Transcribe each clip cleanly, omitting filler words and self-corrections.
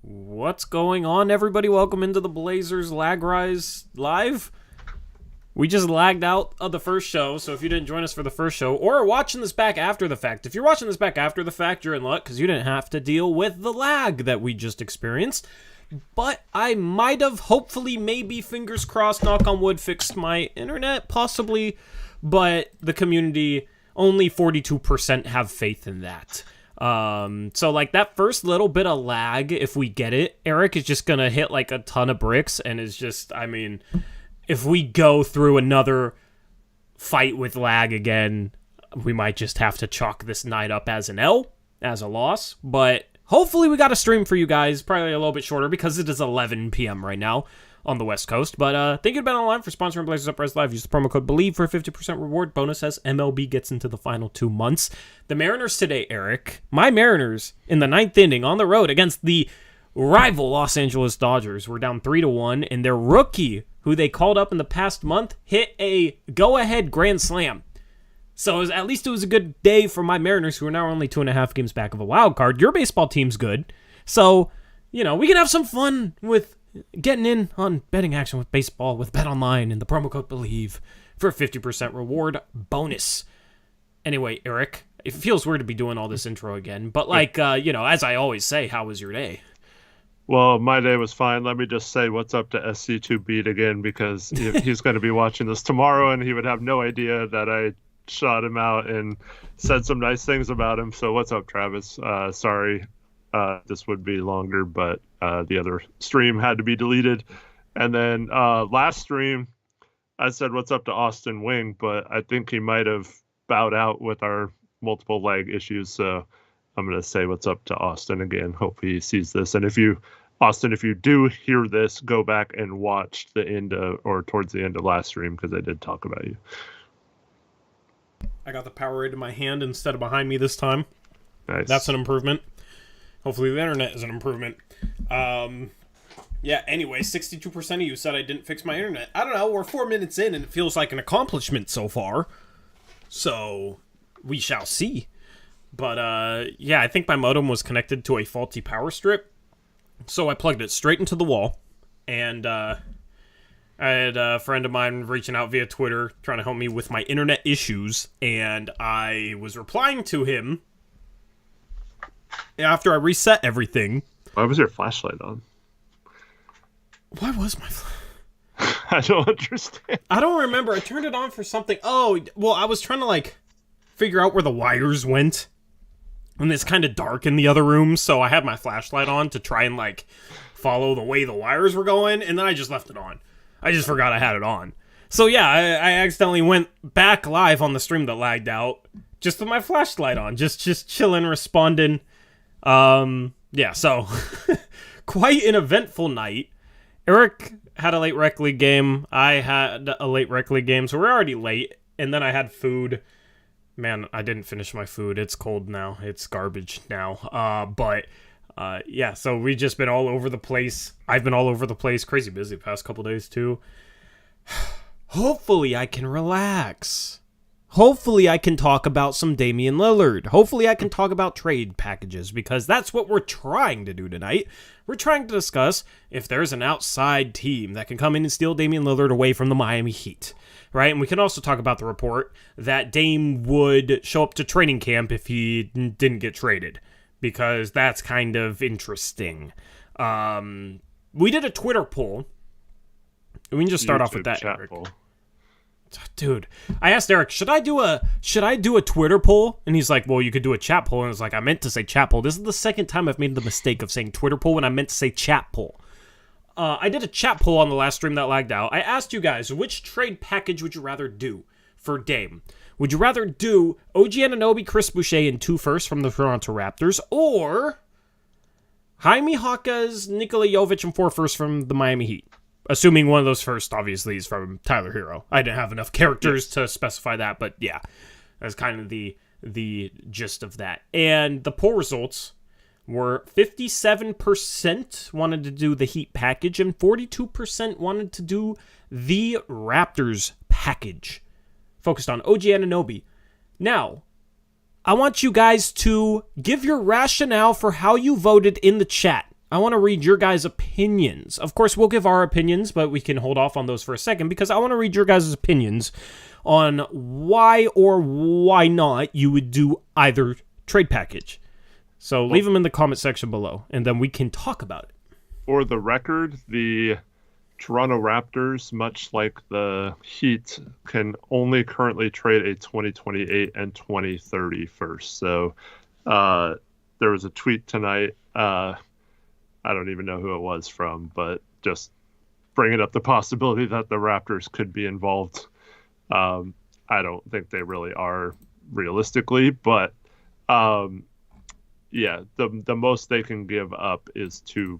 What's going on, everybody? Welcome into the Blazers Lag Rise Live. We just lagged out of the first show, so if you didn't join us for the first show, or are watching this back after the fact, if you're watching this back after the fact, you're in luck, because you didn't have to deal with the lag that we just experienced. But I might have, hopefully, maybe, fingers crossed, knock on wood, fixed my internet, possibly, but the community, only 42% have faith in that. So like that first little bit of lag, if we get it, Eric is just gonna hit like a ton of bricks and is just, I mean, if we go through another fight with lag again, we might just have to chalk this night up as an L, as a loss, but hopefully we got a stream for you guys, probably a little bit shorter because it is 11 p.m. right now on the West Coast. But thank you to Bet Online for sponsoring Blazers Uprise Live. Use the promo code BELIEVE for a 50% reward bonus as MLB gets into the final 2 months. The Mariners today, Eric, my Mariners in the 9th inning on the road against the rival Los Angeles Dodgers were down 3-1, and their rookie, who they called up in the past month, hit a go-ahead grand slam. So at least it was a good day for my Mariners, who are now only 2.5 games back of a wild card. Your baseball team's good. So, you know, we can have some fun with getting in on betting action with baseball with Bet Online and the promo code BELIEVE for a 50% reward bonus. Anyway, Eric, it feels weird to be doing all this intro again, but like, you know, as I always say, how was your day? Well, my day was fine. Let me just say what's up to SC2 Beat again, because he's going to be watching this tomorrow and he would have no idea that I shot him out and said some nice things about him. So what's up, Travis? Sorry. This would be longer, but the other stream had to be deleted. And then last stream, I said what's up to Austin Wing, but I think he might have bowed out with our multiple leg issues. So I'm going to say what's up to Austin again. Hope he sees this. And if you do hear this, go back and watch the end or towards the end of last stream, because I did talk about you. I got the Powerade in my hand instead of behind me this time. Nice. That's an improvement. Hopefully the internet is an improvement. Yeah, anyway, 62% of you said I didn't fix my internet. I don't know, we're 4 minutes in and it feels like an accomplishment so far. So, we shall see. But, yeah, I think my modem was connected to a faulty power strip. So I plugged it straight into the wall. And, I had a friend of mine reaching out via Twitter trying to help me with my internet issues. And I was replying to him after I reset everything. Why was your flashlight on? Why was my I don't understand. I don't remember. I turned it on for something. Oh, well, I was trying to, like, figure out where the wires went. And it's kind of dark in the other room, so I had my flashlight on to try and, like, follow the way the wires were going, and then I just left it on. I just forgot I had it on. So, yeah, I accidentally went back live on the stream that lagged out, just with my flashlight on, just chilling, responding. Yeah, so, quite an eventful night. Eric had a late rec league game. I had a late rec league game, so we're already late. And then I had food. Man, I didn't finish my food. It's cold now. It's garbage now. But yeah, so we've just been all over the place. I've been all over the place. Crazy busy the past couple days, too. Hopefully I can relax. Hopefully I can talk about some Damian Lillard. Hopefully I can talk about trade packages, because that's what we're trying to do tonight. We're trying to discuss if there's an outside team that can come in and steal Damian Lillard away from the Miami Heat, right? And we can also talk about the report that Dame would show up to training camp if he didn't get traded, because that's kind of interesting. We did a Twitter poll. We can just start off with that, Eric. Poll. Dude, I asked Eric, should I do a Twitter poll? And he's like, well, you could do a chat poll. And I was like, I meant to say chat poll. This is the second time I've made the mistake of saying Twitter poll when I meant to say chat poll. I did a chat poll on the last stream that lagged out. I asked you guys, which trade package would you rather do for Dame? Would you rather do OG Anunoby, Chris Boucher, and 2 firsts from the Toronto Raptors, or Jaime Jaquez, Nikola Jovic, and 4 firsts from the Miami Heat? Assuming one of those first, obviously, is from Tyler Hero. I didn't have enough characters to specify that, but yeah, that's kind of the gist of that. And the poll results were 57% wanted to do the Heat package, and 42% wanted to do the Raptors package, focused on OG Anunoby. Now, I want you guys to give your rationale for how you voted in the chat. I want to read your guys' opinions. Of course, we'll give our opinions, but we can hold off on those for a second because I want to read your guys' opinions on why or why not you would do either trade package. So leave them in the comment section below, and then we can talk about it. For the record, the Toronto Raptors, much like the Heat, can only currently trade a 2028 and 2030 first. So there was a tweet tonight. I don't even know who it was from, but just bringing up the possibility that the Raptors could be involved. I don't think they really are realistically, but yeah, the most they can give up is two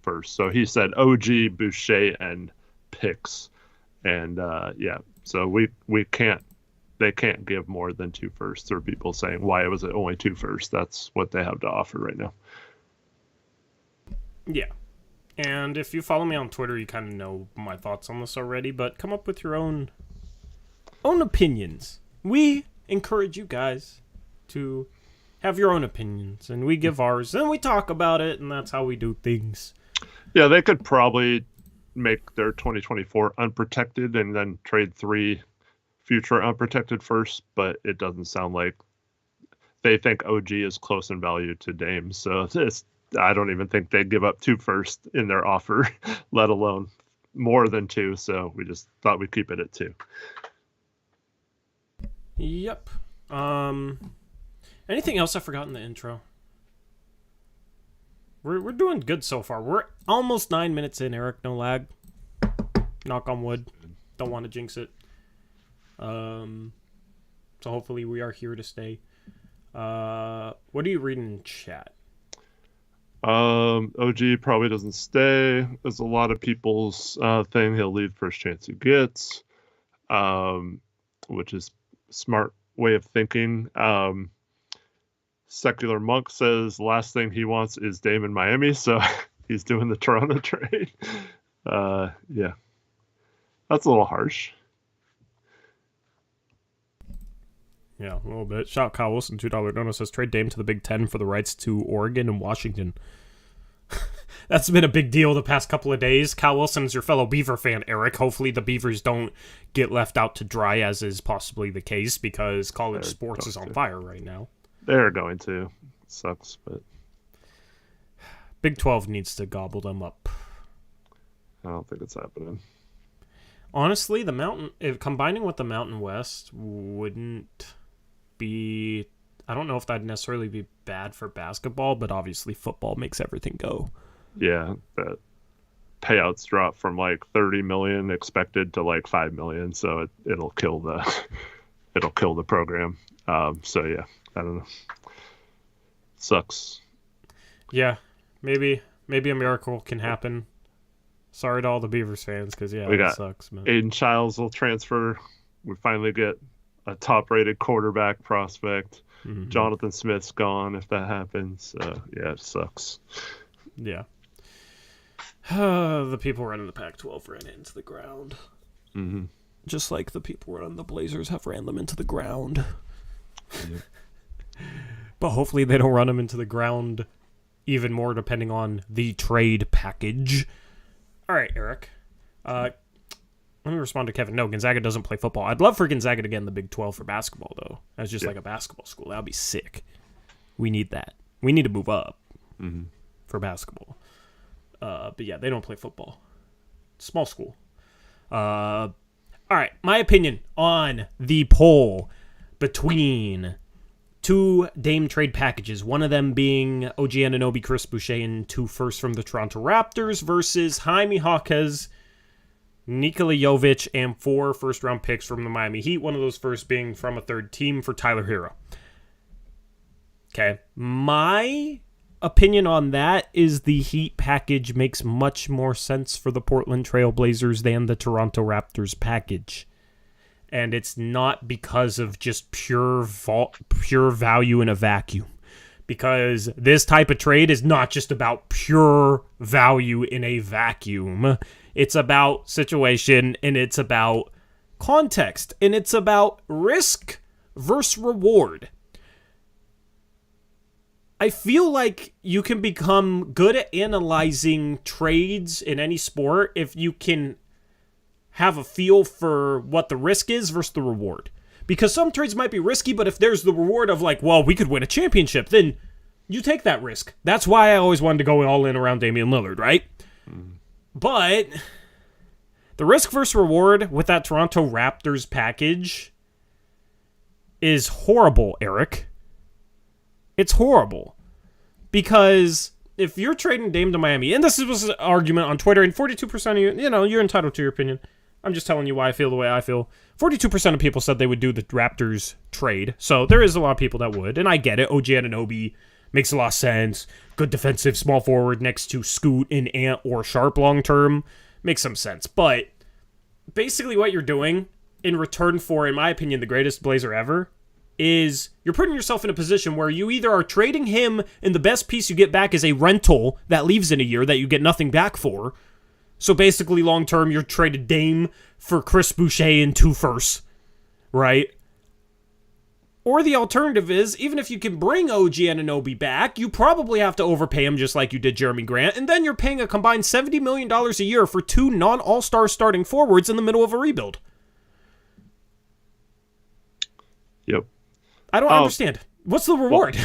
first. So he said OG, Boucher, and picks, and yeah, so they can't give more than 2 firsts. Or people saying why was it only 2 firsts? That's what they have to offer right now. Yeah. And if you follow me on Twitter, you kind of know my thoughts on this already, but come up with your own opinions. We encourage you guys to have your own opinions, and we give ours, and we talk about it, and that's how we do things. Yeah, they could probably make their 2024 unprotected and then trade 3 future unprotected first, but it doesn't sound like they think OG is close in value to Dame, so I don't even think they'd give up 2 first in their offer, let alone more than 2, so we just thought we'd keep it at 2. Yep. Anything else I forgot in the intro? We're doing good so far. We're almost 9 minutes in, Eric. No lag. Knock on wood. Don't want to jinx it. So hopefully we are here to stay. What are you reading in chat? OG probably doesn't stay. There's a lot of people's thing. He'll leave first chance he gets, which is smart way of thinking. Secular Monk says the last thing he wants is Dame in Miami, so he's doing the Toronto trade. Yeah, that's a little harsh. Yeah, a little bit. Shout Kyle Wilson, $2 donor says trade Dame to the Big Ten for the rights to Oregon and Washington. That's been a big deal the past couple of days. Kyle Wilson is your fellow Beaver fan, Eric. Hopefully the Beavers don't get left out to dry, as is possibly the case, because college sports is on fire right now. They're going to. It sucks, but Big 12 needs to gobble them up. I don't think it's happening. Honestly, combining with the Mountain West wouldn't be... I don't know if that'd necessarily be bad for basketball, but obviously football makes everything go. Yeah, that payouts drop from like 30 million expected to like 5 million, so it'll kill the program. So yeah, I don't know. Sucks. Yeah, maybe a miracle can happen. Sorry to all the Beavers fans, because it sucks, man. Aiden Childs will transfer. We finally get a top-rated quarterback prospect. Mm-hmm. Jonathan Smith's gone if that happens. Yeah, it sucks. Yeah. The people running the Pac-12 ran into the ground. Mm-hmm. Just like the people running the Blazers have ran them into the ground. Yep. But hopefully they don't run them into the ground even more, depending on the trade package. All right, Eric. Let me respond to Kevin. No, Gonzaga doesn't play football. I'd love for Gonzaga to get in the Big 12 for basketball, though. As just like a basketball school. That would be sick. We need that. We need to move up for basketball. But yeah, they don't play football. Small school. All right, my opinion on the poll between 2 Dame trade packages, one of them being OG Anunoby, Chris Boucher, and 2 firsts from the Toronto Raptors versus Jaime Jaquez, Nikola Jovic, and 4 first-round picks from the Miami Heat, one of those firsts being from a third team for Tyler Hero. Okay, my opinion on that is the Heat package makes much more sense for the Portland Trail Blazers than the Toronto Raptors package. And it's not because of just pure value in a vacuum. Because this type of trade is not just about pure value in a vacuum. It's about situation, and it's about context, and it's about risk versus reward. I feel like you can become good at analyzing trades in any sport if you can have a feel for what the risk is versus the reward. Because some trades might be risky, but if there's the reward of like, well, we could win a championship, then you take that risk. That's why I always wanted to go all in around Damian Lillard, right? But the risk versus reward with that Toronto Raptors package is horrible, Eric. It's horrible. Because if you're trading Dame to Miami, and this was an argument on Twitter, and 42% of you, you're entitled to your opinion. I'm just telling you why I feel the way I feel. 42% of people said they would do the Raptors trade. So there is a lot of people that would, and I get it. OG Anunoby makes a lot of sense. Good defensive small forward next to Scoot and Ant or Sharp long term. Makes some sense. But basically what you're doing in return for, in my opinion, the greatest Blazer ever, is you're putting yourself in a position where you either are trading him and the best piece you get back is a rental that leaves in a year that you get nothing back for. So basically, long term, you're traded Dame for Chris Boucher and 2 firsts, right? Or the alternative is, even if you can bring OG Anunoby back, you probably have to overpay him just like you did Jeremy Grant, and then you're paying a combined $70 million a year for 2 non-all-star starting forwards in the middle of a rebuild. Yep. I don't understand. What's the reward?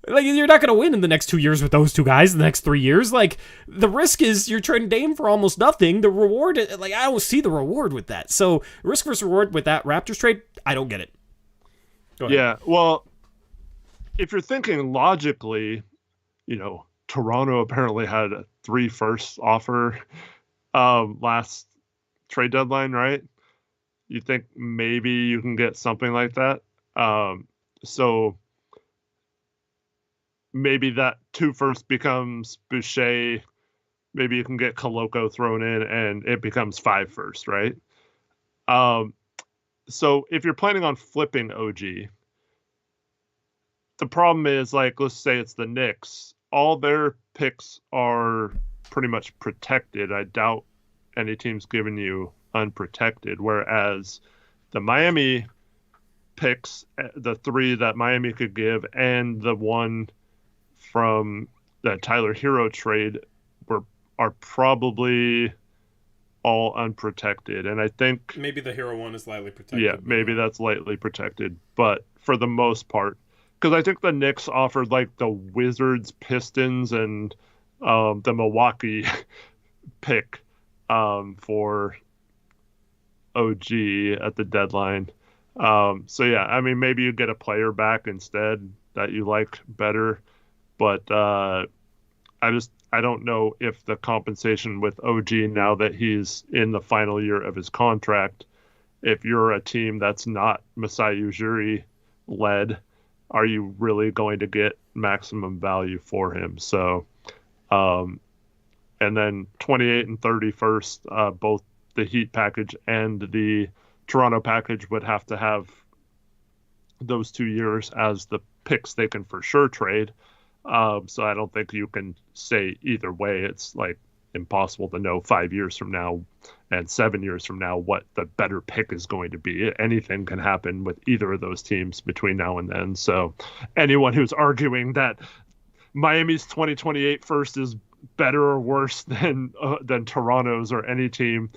Like, you're not going to win in the next 2 years with those 2 guys, the next 3 years. Like, the risk is you're trading Dame for almost nothing. The reward, like, I don't see the reward with that. So, risk versus reward with that Raptors trade, I don't get it. Go ahead. Yeah, well, if you're thinking logically, Toronto apparently had a 3 first offer last trade deadline, right? You think maybe you can get something like that? So maybe that 2 first becomes Boucher. Maybe you can get Koloko thrown in and it becomes 5 first, right? So if you're planning on flipping OG, the problem is, like, let's say it's the Knicks. All their picks are pretty much protected. I doubt any team's giving you unprotected, whereas the Miami picks, the 3 that Miami could give and the 1 from that Tyler Hero trade are probably all unprotected. And I think maybe the Hero one is lightly protected. Yeah, maybe that's lightly protected, but for the most part, because I think the Knicks offered like the Wizards, Pistons, and the Milwaukee pick for OG at the deadline. So yeah, I mean, maybe you get a player back instead that you like better, but I don't know if the compensation with OG, now that he's in the final year of his contract, if you're a team that's not Masai Ujiri led, are you really going to get maximum value for him? So, and then 28 and 31st, both the Heat package and the Toronto package would have to have those 2 years as the picks they can for sure trade. So I don't think you can say either way. It's like impossible to know 5 years from now and 7 years from now what the better pick is going to be. Anything can happen with either of those teams between now and then. So anyone who's arguing that Miami's 2028 first is better or worse than Toronto's or any team,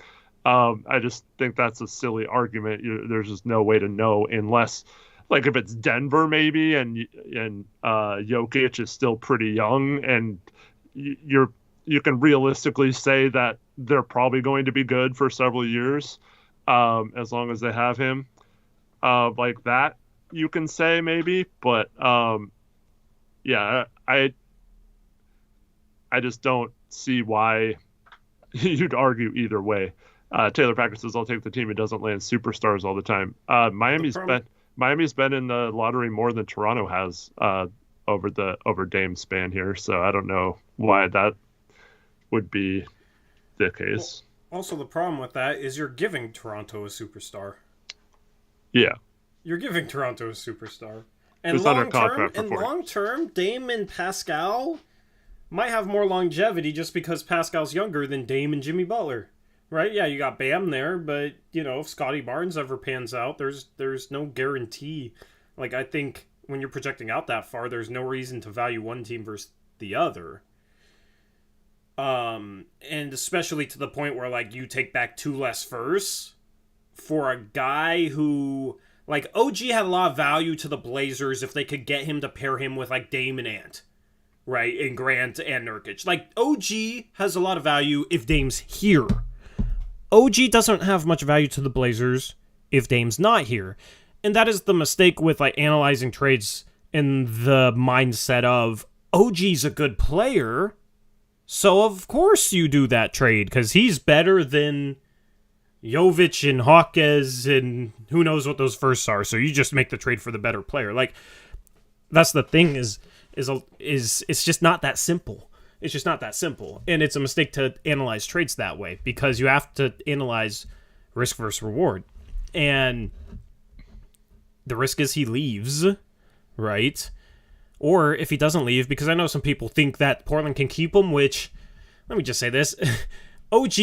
I just think that's a silly argument. There's just no way to know unless, like, if it's Denver maybe and Jokic is still pretty young and you can realistically say that they're probably going to be good for several years, as long as they have him, like that you can say maybe, but yeah, I just don't see why you'd argue either way. Taylor Packer says, I'll take the team that doesn't land superstars all the time. Miami's been in the lottery more than Toronto has over Dame's span here, so I don't know why that would be the case. Well, also, the problem with that is you're giving Toronto a superstar. Yeah. You're giving Toronto a superstar. And long term, Dame and Pascal might have more longevity just because Pascal's younger than Dame and Jimmy Butler. Right? Yeah, you got Bam there, but, if Scotty Barnes ever pans out, there's no guarantee. Like, I think when you're projecting out that far, there's no reason to value one team versus the other. And especially to the point where, like, you take back 2 less firsts for a guy who, like, OG had a lot of value to the Blazers if they could get him to pair him with, like, Dame and Ant, right? And Grant and Nurkic. Like, OG has a lot of value if Dame's here. OG doesn't have much value to the Blazers if Dame's not here. And that is the mistake with, like, analyzing trades in the mindset of OG's a good player, so of course you do that trade because he's better than Jovic and Hawkes and who knows what those firsts are. So you just make the trade for the better player. Like, that's the thing is it's just not that simple. It's just not that simple. And it's a mistake to analyze trades that way because you have to analyze risk versus reward. And the risk is he leaves, right? Or if he doesn't leave, because I know some people think that Portland can keep him, which, let me just say this. OG,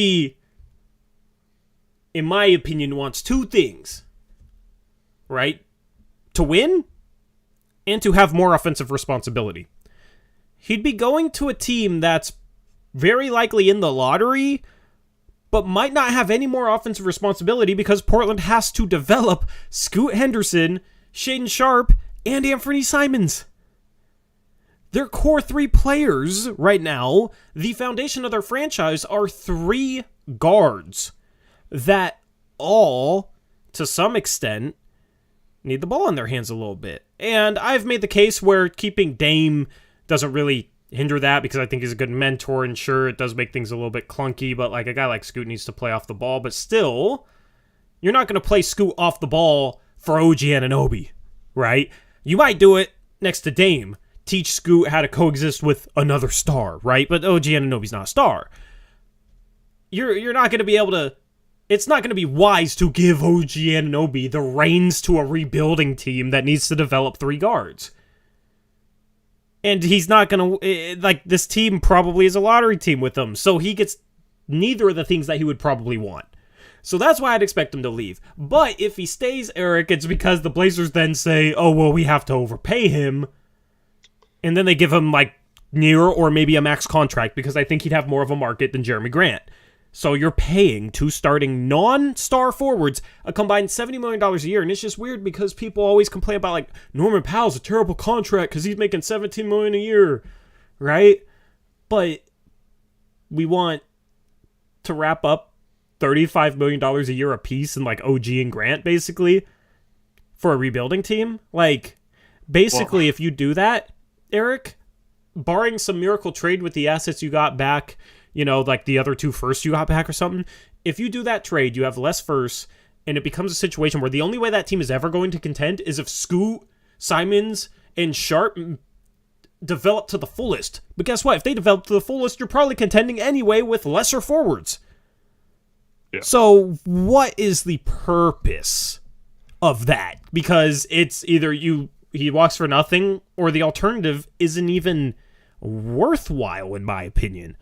in my opinion, wants 2 things, right? To win and to have more offensive responsibility. He'd be going to a team that's very likely in the lottery, but might not have any more offensive responsibility because Portland has to develop Scoot Henderson, Shaedon Sharpe, and Anthony Simons. Their core 3 players right now, the foundation of their franchise, are 3 guards that all, to some extent, need the ball in their hands a little bit. And I've made the case where keeping Dame doesn't really hinder that because I think he's a good mentor, and sure, it does make things a little bit clunky, but like a guy like Scoot needs to play off the ball, but still, you're not going to play Scoot off the ball for OG Anunoby, right? You might do it next to Dame, teach Scoot how to coexist with another star, right? But OG Anunoby's not a star. You're not going to be able to... It's not going to be wise to give OG Anunoby the reins to a rebuilding team that needs to develop 3 guards. And he's not going to... Like, this team probably is a lottery team with him, so he gets neither of the things that he would probably want. So that's why I'd expect him to leave. But if he stays, Eric, it's because the Blazers then say, oh, well, we have to overpay him. And then they give him, like, near or maybe a max contract because I think he'd have more of a market than Jeremy Grant. So you're paying 2 starting non-star forwards a combined $70 million a year. And it's just weird because people always complain about, like, Norman Powell's a terrible contract because he's making $17 million a year, right? But we want to wrap up $35 million a year apiece in, like, OG and Grant, basically, for a rebuilding team. Like, basically, if you do that, Eric, barring some miracle trade with the assets you got back, you know, like the other 2 firsts you got back or something, if you do that trade, you have less firsts, and it becomes a situation where the only way that team is ever going to contend is if Scoot, Simons, and Sharpe develop to the fullest. But guess what? If they develop to the fullest, you're probably contending anyway with lesser forwards. Yeah. So what is the purpose of that? Because it's either he walks for nothing, or the alternative isn't even worthwhile, in my opinion.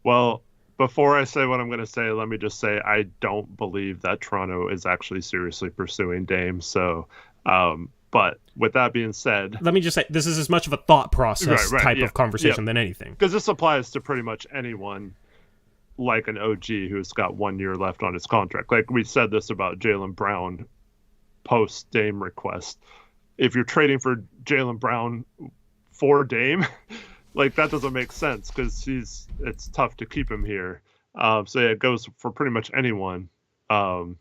Well, before I say what I'm going to say, let me just say I don't believe that Toronto is actually seriously pursuing Dame. So, but with that being said... Let me just say, this is as much of a thought process type of conversation than anything. Because this applies to pretty much anyone like an OG who's got 1 year left on his contract. Like we said this about Jaylen Brown post-Dame request. If you're trading for Jaylen Brown for Dame... Like, that doesn't make sense because it's tough to keep him here. So, yeah, it goes for pretty much anyone that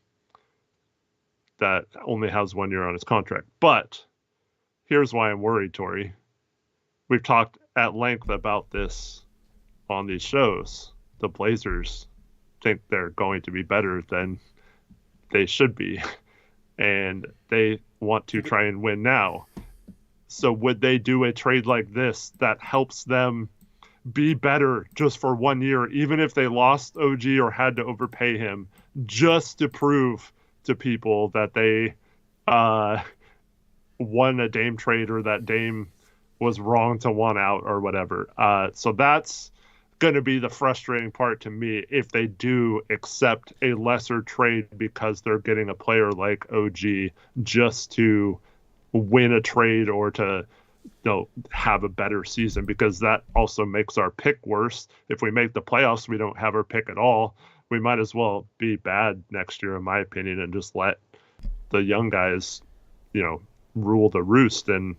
only has 1 year on his contract. But here's why I'm worried, Tori. We've talked at length about this on these shows. The Blazers think they're going to be better than they should be. And they want to try and win now. So would they do a trade like this that helps them be better just for 1 year, even if they lost OG or had to overpay him, just to prove to people that they won a Dame trade or that Dame was wrong to want out or whatever? So that's going to be the frustrating part to me if they do accept a lesser trade because they're getting a player like OG just to win a trade or to have a better season, because that also makes our pick worse. If we make the playoffs, we don't have our pick at all. We might as well be bad next year, in my opinion, and just let the young guys, rule the roost and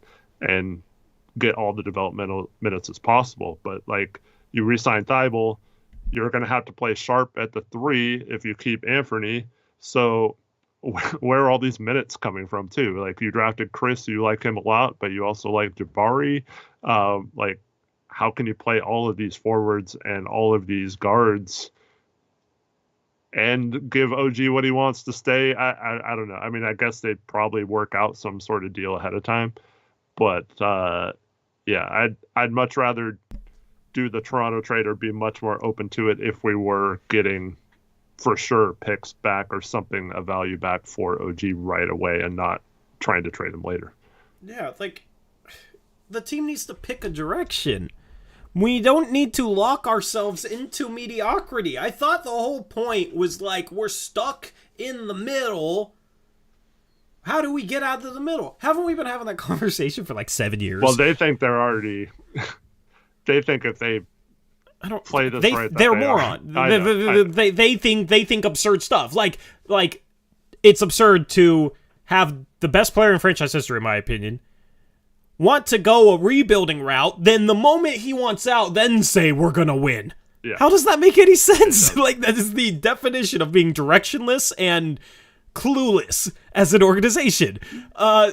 get all the developmental minutes as possible. But like, you re-sign Thibault, you're going to have to play Sharp at the 3 if you keep Anthony. So where are all these minutes coming from too? Like, you drafted Chris, you like him a lot, but you also like Jabari. Like, how can you play all of these forwards and all of these guards and give OG what he wants to stay? I don't know. I mean, I guess they'd probably work out some sort of deal ahead of time, but yeah, I'd much rather do the Toronto trade or be much more open to it if we were getting for sure picks back or something of value back for OG right away and not trying to trade him later. Yeah, like, the team needs to pick a direction. We don't need to lock ourselves into mediocrity. I thought the whole point was like, we're stuck in the middle. How do we get out of the middle? Haven't we been having that conversation for like 7 years? Well, they think they're already... they think if they play this right, they're moron. They think absurd stuff. Like it's absurd to have the best player in franchise history, in my opinion, want to go a rebuilding route, then the moment he wants out, then say we're gonna win. Yeah. How does that make any sense? Like, that is the definition of being directionless and clueless as an organization.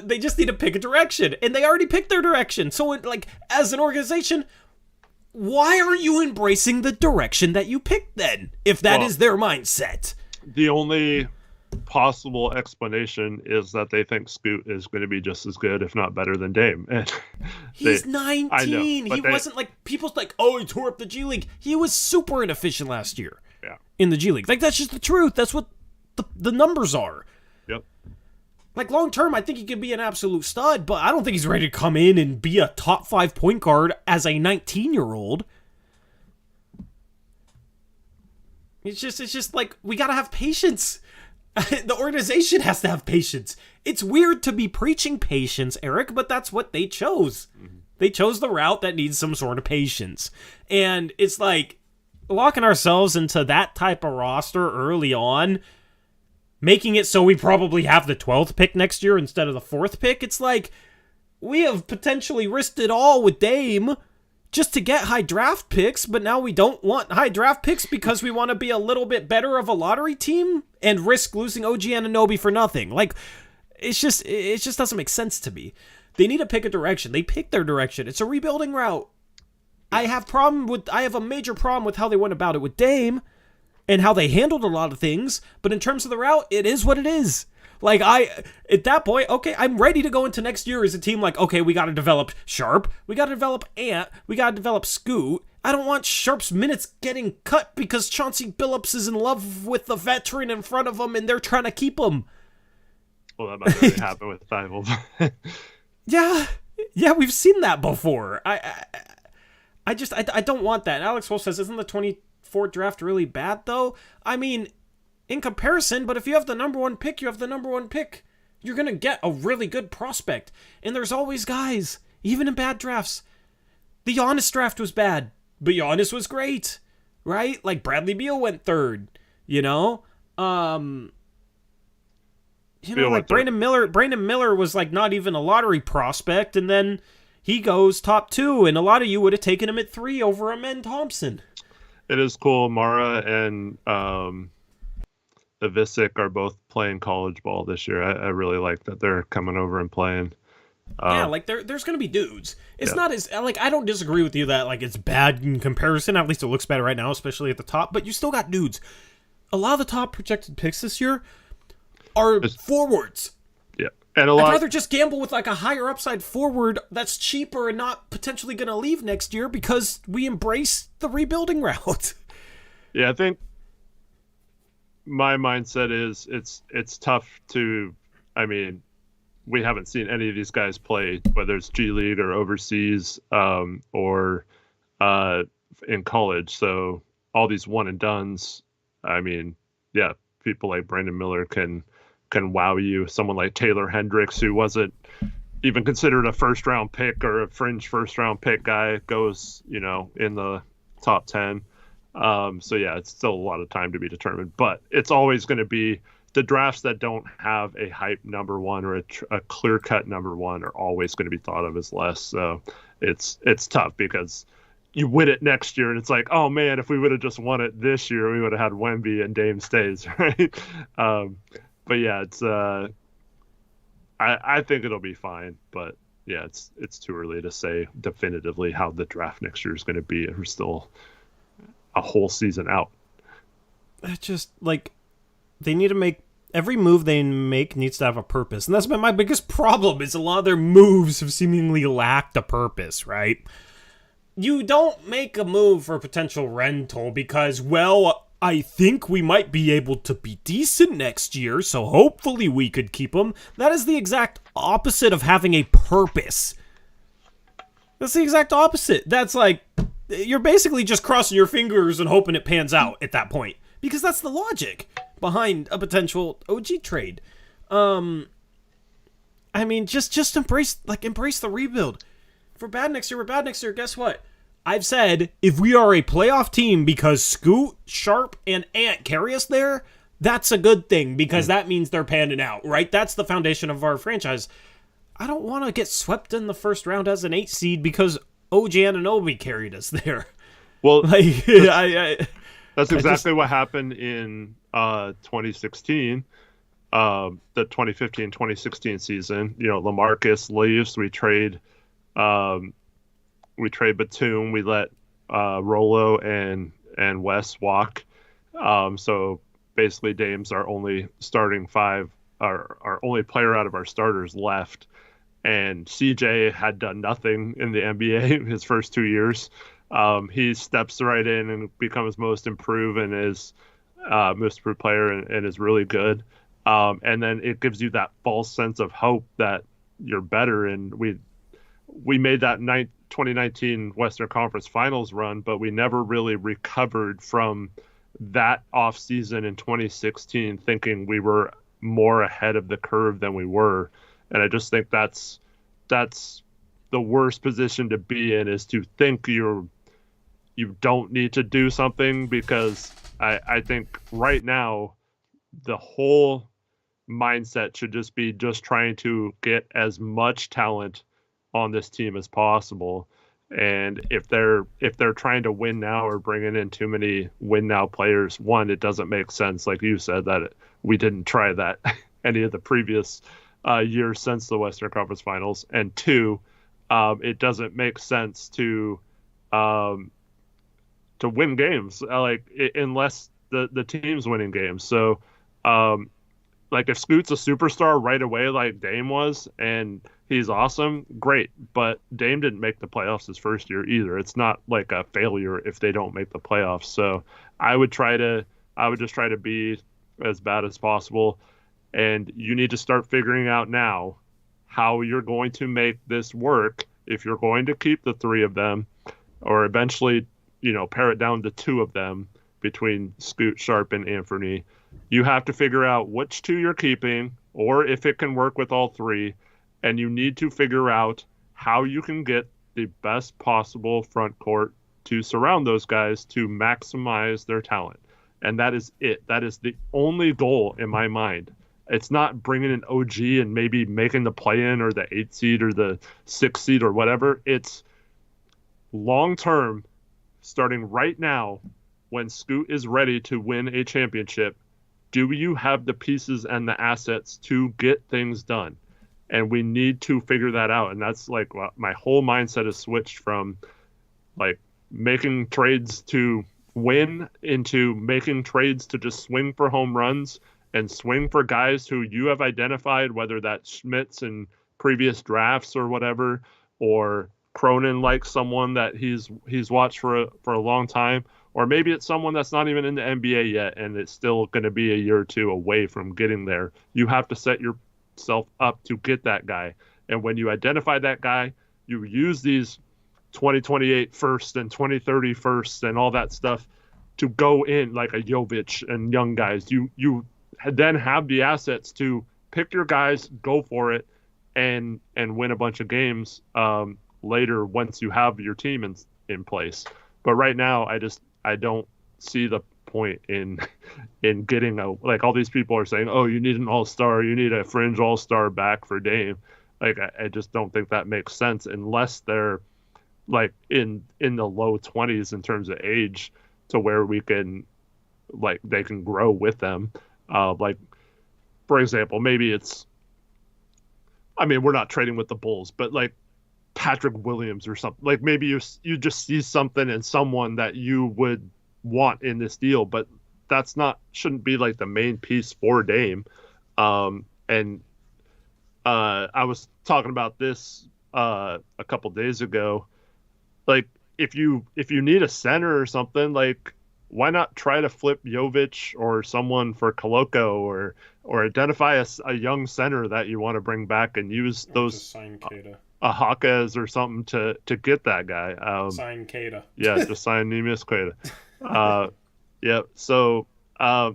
They just need to pick a direction, and they already picked their direction. So, like, as an organization, why aren't you embracing the direction that you picked then, if that is their mindset? The only possible explanation is that they think Scoot is going to be just as good, if not better, than Dame. And he's 19. He wasn't like, people's like, oh, he tore up the G League. He was super inefficient last year in the G League. Like, that's just the truth. That's what the numbers are. Yep. Like, long term, I think he could be an absolute stud, but I don't think he's ready to come in and be a top 5 point guard as a 19-year-old. It's just like, we gotta have patience. The organization has to have patience. It's weird to be preaching patience, Eric, but that's what they chose. Mm-hmm. They chose the route that needs some sort of patience. And it's like, locking ourselves into that type of roster early on, making it so we probably have the 12th pick next year instead of the 4th pick. It's like, we have potentially risked it all with Dame just to get high draft picks, but now we don't want high draft picks because we want to be a little bit better of a lottery team and risk losing OG Anunoby for nothing. Like, it just doesn't make sense to me. They need to pick a direction. They picked their direction. It's a rebuilding route. I have a major problem with how they went about it with Dame and how they handled a lot of things, but in terms of the route, it is what it is. Like, at that point, okay, I'm ready to go into next year as a team like, okay, we got to develop Sharp, we got to develop Ant, we got to develop Scoot. I don't want Sharp's minutes getting cut because Chauncey Billups is in love with the veteran in front of him and they're trying to keep him. Well, that might really happen with Thibault. Yeah, we've seen that before. I don't want that. And Alex Wolf says, isn't the 24 draft really bad, though? I mean, in comparison, but if you have the number 1 pick, you have the number 1 pick. You're going to get a really good prospect. And there's always guys, even in bad drafts. The Giannis draft was bad, but Giannis was great, right? Like, Bradley Beal went 3rd, you know? Like, Brandon Miller was, like, not even a lottery prospect, and then he goes top 2, and a lot of you would have taken him at 3 over Amen Thompson. It is cool. Mara and Ivisic are both playing college ball this year. I really like that they're coming over and playing. Like, there's going to be dudes. It's not as, like, I don't disagree with you that, like, it's bad in comparison. At least it looks better right now, especially at the top, but you still got dudes. A lot of the top projected picks this year are forwards. Yeah. And I'd rather just gamble with, like, a higher upside forward that's cheaper and not potentially going to leave next year because we embrace the rebuilding route. Yeah, I think my mindset is it's tough to, I mean, we haven't seen any of these guys play, whether it's G League or overseas or in college. So all these one and dones, I mean, yeah, people like Brandon Miller can wow you. Someone like Taylor Hendricks, who wasn't even considered a first round pick or a fringe first round pick guy goes, in the top 10. So yeah, it's still a lot of time to be determined, but it's always going to be the drafts that don't have a hype number one or a clear cut number one are always going to be thought of as less. So it's tough because you win it next year and it's like, oh man, if we would have just won it this year, we would have had Wemby and Dame stays, right? But yeah, it's I think it'll be fine, but yeah, it's too early to say definitively how the draft next year is going to be. We're still a whole season out. It's just like they need to make every move they make needs to have a purpose, and that's been my biggest problem. Is a lot of their moves have seemingly lacked a purpose, right? You don't make a move for a potential rental because, well, I think we might be able to be decent next year, so hopefully we could keep him. That is the exact opposite of having a purpose. That's the exact opposite. That's like, you're basically just crossing your fingers and hoping it pans out at that point. Because that's the logic behind a potential OG trade. I mean, just embrace the rebuild. If we're bad next year, we're bad next year. Guess what? I've said, if we are a playoff team because Scoot, Sharp, and Ant carry us there, that's a good thing because that means they're panning out, right? That's the foundation of our franchise. I don't want to get swept in the first round as an 8 seed because OG Anunoby carried us there. Well, that's exactly what happened in 2016, the 2015-2016 season. LaMarcus leaves, we trade Batum, we let Rolo and Wes walk. So basically Dame's our only starting five, our only player out of our starters left. And CJ had done nothing in the NBA his first 2 years. He steps right in and becomes most improved and is most improved player and is really good. And then it gives you that false sense of hope that you're better. And we made that 2019 Western Conference Finals run, but we never really recovered from that offseason in 2016, thinking we were more ahead of the curve than we were. And I just think that's the worst position to be in, is to think you don't need to do something, because I think right now the whole mindset should just be trying to get as much talent on this team as possible. And if they're trying to win now or bringing in too many win now players, one, it doesn't make sense, like you said, that we didn't try that any of the previous years since the Western Conference Finals, and two, it doesn't make sense to win games unless the team's winning games. So if Scoot's a superstar right away like Dame was and he's awesome, great, but Dame didn't make the playoffs his first year either. It's not like a failure if they don't make the playoffs. So I would just try to be as bad as possible. And you need to start figuring out now how you're going to make this work if you're going to keep the three of them, or eventually, pare it down to two of them between Scoot, Sharp, and Anthony. You have to figure out which two you're keeping, or if it can work with all three. And you need to figure out how you can get the best possible front court to surround those guys to maximize their talent. And that is it. That is the only goal in my mind. It's not bringing an OG and maybe making the play-in or the 8 seed or the 6 seed or whatever. It's long-term, starting right now, when Scoot is ready to win a championship, do you have the pieces and the assets to get things done? And we need to figure that out. And that's my whole mindset is switched from making trades to win into making trades to just swing for home runs and swing for guys who you have identified, whether that's Schmitz in previous drafts or whatever, or Cronin like someone that he's watched for a long time, or maybe it's someone that's not even in the NBA yet and it's still going to be a year or two away from getting there. You have to set yourself up to get that guy. And when you identify that guy, you use these 2028 first and 2030 first and all that stuff to go in like a Jovic and young guys. You then have the assets to pick your guys, go for it, and win a bunch of games later once you have your team in place. But right now, I don't see the point in getting like all these people are saying, oh, you need an all-star, you need a fringe all-star back for Dame. Like I just don't think that makes sense unless they're like in the low 20s in terms of age to where we can like they can grow with them. Like for example, maybe it's I mean, we're not trading with the Bulls, but like Patrick Williams or something. Like maybe you just see something in someone that you would want in this deal, but that's not shouldn't be like the main piece for Dame. And I was talking about this a couple days ago. Like if you need a center or something, like why not try to flip Jovic or someone for Koloko or identify a young center that you want to bring back and use those sign Keita. A Hawkes or something to get that guy. Sign Keita. Yeah, just sign Neemias Queta. Yeah, so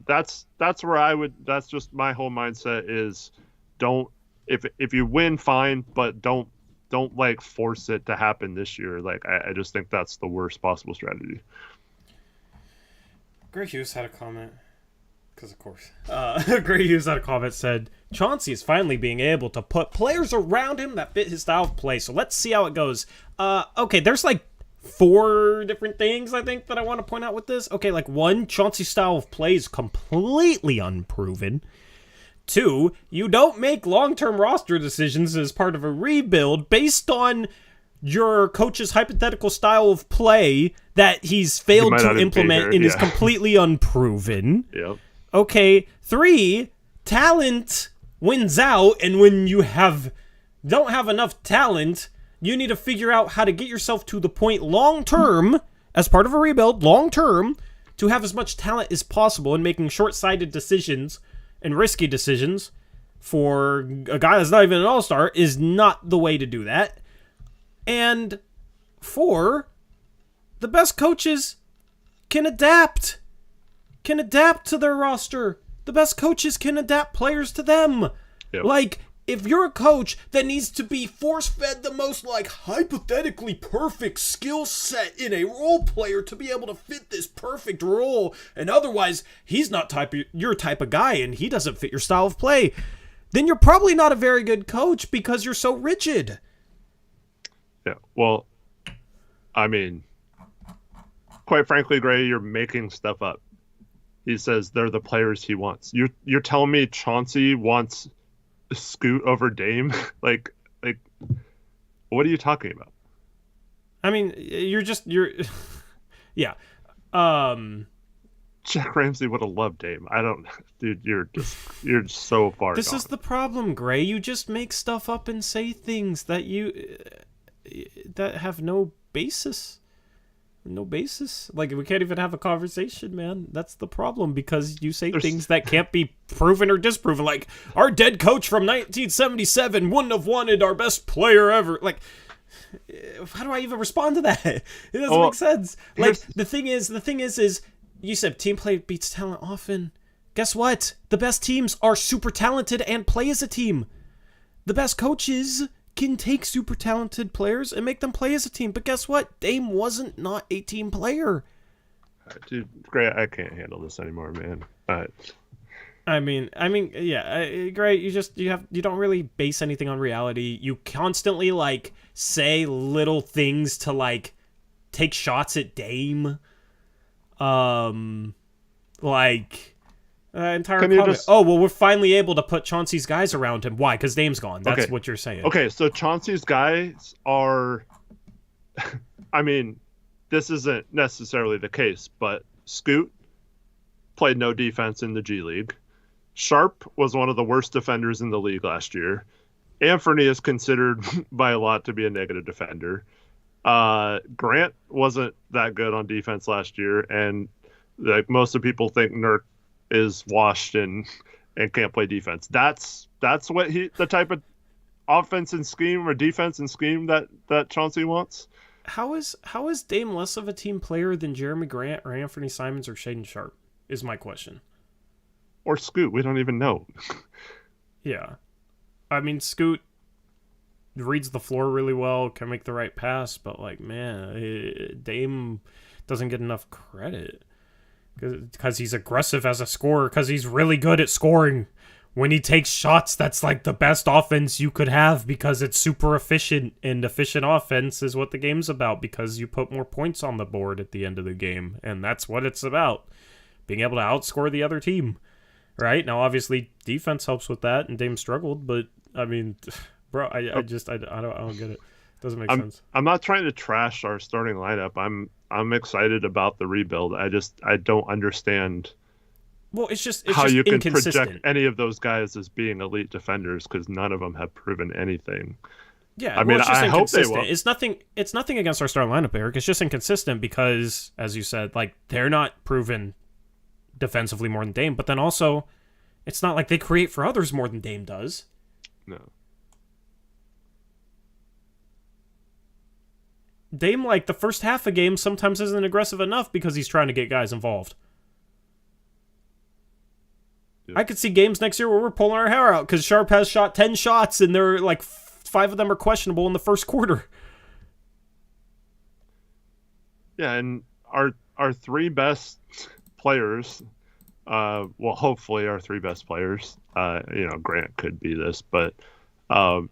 that's where I would. That's just my whole mindset is don't if you win, fine, but don't like force it to happen this year. Like I just think that's the worst possible strategy. Gray Hughes had a comment. Because of course. Gray Hughes had a comment said, Chauncey is finally being able to put players around him that fit his style of play. So let's see how it goes. Okay, there's like 4 different things I think that I want to point out with this. Okay, like 1, Chauncey's style of play is completely unproven. 2, you don't make long-term roster decisions as part of a rebuild based on your coach's hypothetical style of play that he's failed to implement and is completely unproven. Yep. Okay, 3, talent wins out, and when you don't have enough talent, you need to figure out how to get yourself to the point long-term, as part of a rebuild, long-term, to have as much talent as possible in making short-sighted decisions and risky decisions for a guy that's not even an all-star is not the way to do that. And 4, the best coaches can adapt to their roster. The best coaches can adapt players to them. Yep. Like, if you're a coach that needs to be force-fed the most, like, hypothetically perfect skill set in a role player to be able to fit this perfect role, and otherwise he's not your type of guy and he doesn't fit your style of play, then you're probably not a very good coach because you're so rigid. Yeah, well, I mean, quite frankly, Gray, you're making stuff up. He says they're the players he wants. You're telling me Chauncey wants Scoot over Dame? like, what are you talking about? I mean, you're yeah. Jack Ramsey would have loved Dame. I don't, dude. You're so far. This gone. is the problem, Gray. You just make stuff up and say things that that have no basis. No basis. Like, we can't even have a conversation, man. That's the problem, because you say things that can't be proven or disproven. Like, our dead coach from 1977 wouldn't have wanted our best player ever. Like, how do I even respond to that? It doesn't make sense. Like, the thing is, you said team play beats talent often. Guess what? The best teams are super talented and play as a team. The best coaches can take super talented players and make them play as a team. But guess what? Dame wasn't not a team player. Dude, Gray, I can't handle this anymore, man. I mean, yeah, Gray, you don't really base anything on reality. You constantly like say little things to like take shots at Dame. Entire comment. Oh, well, we're finally able to put Chauncey's guys around him. Why? Because Dame's gone. That's what you're saying. Okay, so Chauncey's guys are... I mean, this isn't necessarily the case, but Scoot played no defense in the G League. Sharp was one of the worst defenders in the league last year. Anthony is considered by a lot to be a negative defender. Grant wasn't that good on defense last year, and like most of people think Nurk is washed and can't play defense. That's what the type of offense and scheme or defense and scheme that Chauncey wants. How is Dame less of a team player than Jeremy Grant or Anthony Simons or Shaedon Sharp is my question. Or Scoot, we don't even know. Yeah. I mean, Scoot reads the floor really well, can make the right pass, but like, man, Dame doesn't get enough credit because he's aggressive as a scorer, because he's really good at scoring. When he takes shots, that's like the best offense you could have, because it's super efficient, and efficient offense is what the game's about, because you put more points on the board at the end of the game, and that's what it's about, being able to outscore the other team, right? Now, obviously, defense helps with that, and Dame struggled, but, I mean, bro, I don't get it. It doesn't make sense. I'm not trying to trash our starting lineup. I'm excited about the rebuild. I don't understand... Well, it's just how you can inconsistent. project any of those guys as being elite defenders, because none of them have proven anything. Yeah, I mean, it's just I hope they will. It's nothing against our starting lineup, Eric. It's just inconsistent because, as you said, like, they're not proven defensively more than Dame, but then also, it's not like they create for others more than Dame does. No. Dame, like, the first half of game sometimes isn't aggressive enough because he's trying to get guys involved. I could see games next year where we're pulling our hair out because Sharp has shot 10 shots and they're like 5 of them are questionable in the first quarter. Yeah, and our 3 best players, hopefully our 3 best players, Grant could be this, but our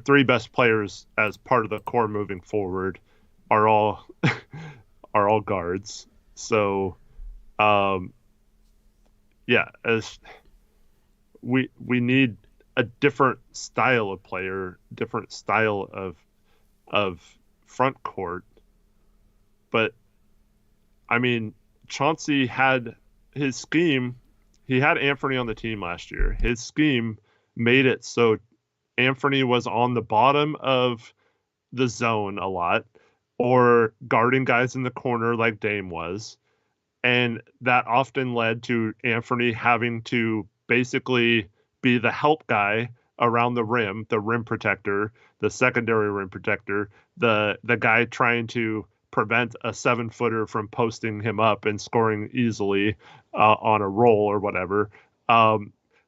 3 best players as part of the core moving forward are all guards. So, as we need a different style of player, different style of front court. But I mean, Chauncey had his scheme. He had Anthony on the team last year. His scheme made it so Anthony was on the bottom of the zone a lot, or guarding guys in the corner like Dame was. And that often led to Anthony having to basically be the help guy around the rim protector, the secondary rim protector, the guy trying to prevent a 7-footer from posting him up and scoring easily on a roll or whatever.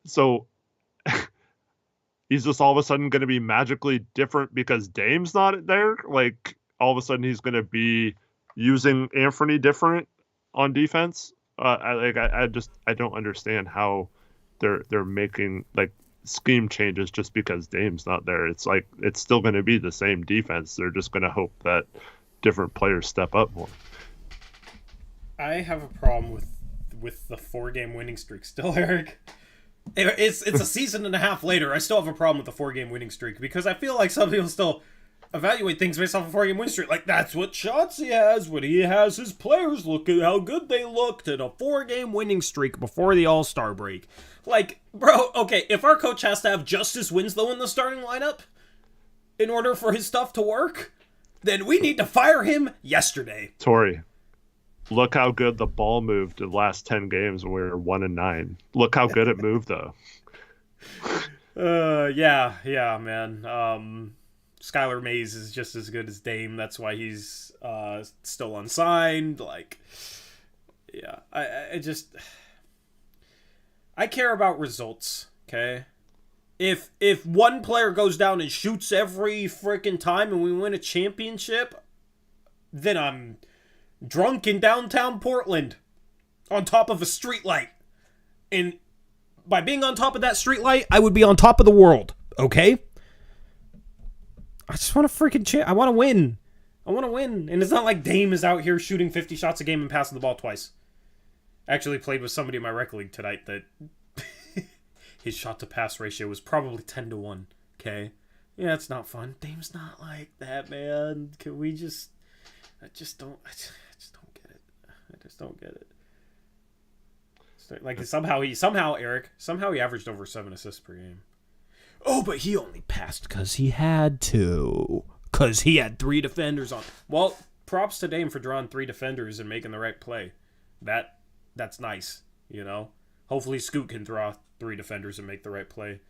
So he's just all of a sudden going to be magically different because Dame's not there. Like, all of a sudden he's going to be using Anthony different on defense. I don't understand how they're making like scheme changes just because Dame's not there. It's like it's still going to be the same defense. They're just going to hope that different players step up more. I have a problem with the 4-game winning streak still, Eric. It's a season and a half later. I still have a problem with the 4-game winning streak because I feel like some people still evaluate things based off a 4-game win streak. Like, that's what Chauncey has when he has his players look at how good they looked in a 4-game winning streak before the All-Star break. Like, bro, okay, if our coach has to have Justice Winslow in the starting lineup in order for his stuff to work, then we need to fire him yesterday. Tori, look how good the ball moved in the last 10 games when we were 1-9. Look how good it moved, though. Yeah, man. Skylar Mays is just as good as Dame. That's why he's still unsigned. Like, yeah, I care about results, okay? If one player goes down and shoots every freaking time and we win a championship, then I'm drunk in downtown Portland on top of a streetlight. And by being on top of that streetlight, I would be on top of the world, okay? I just want to freaking I want to win. And it's not like Dame is out here shooting 50 shots a game and passing the ball twice. I actually played with somebody in my rec league tonight that his shot-to-pass ratio was probably 10-1, okay? Yeah, it's not fun. Dame's not like that, man. Can we just... I just don't get it. I just don't get it. Like, somehow he averaged over 7 assists per game. Oh, but he only passed because he had to. Because he had 3 defenders on. Well, props to Dame for drawing 3 defenders and making the right play. That's nice, you know? Hopefully Scoot can draw 3 defenders and make the right play.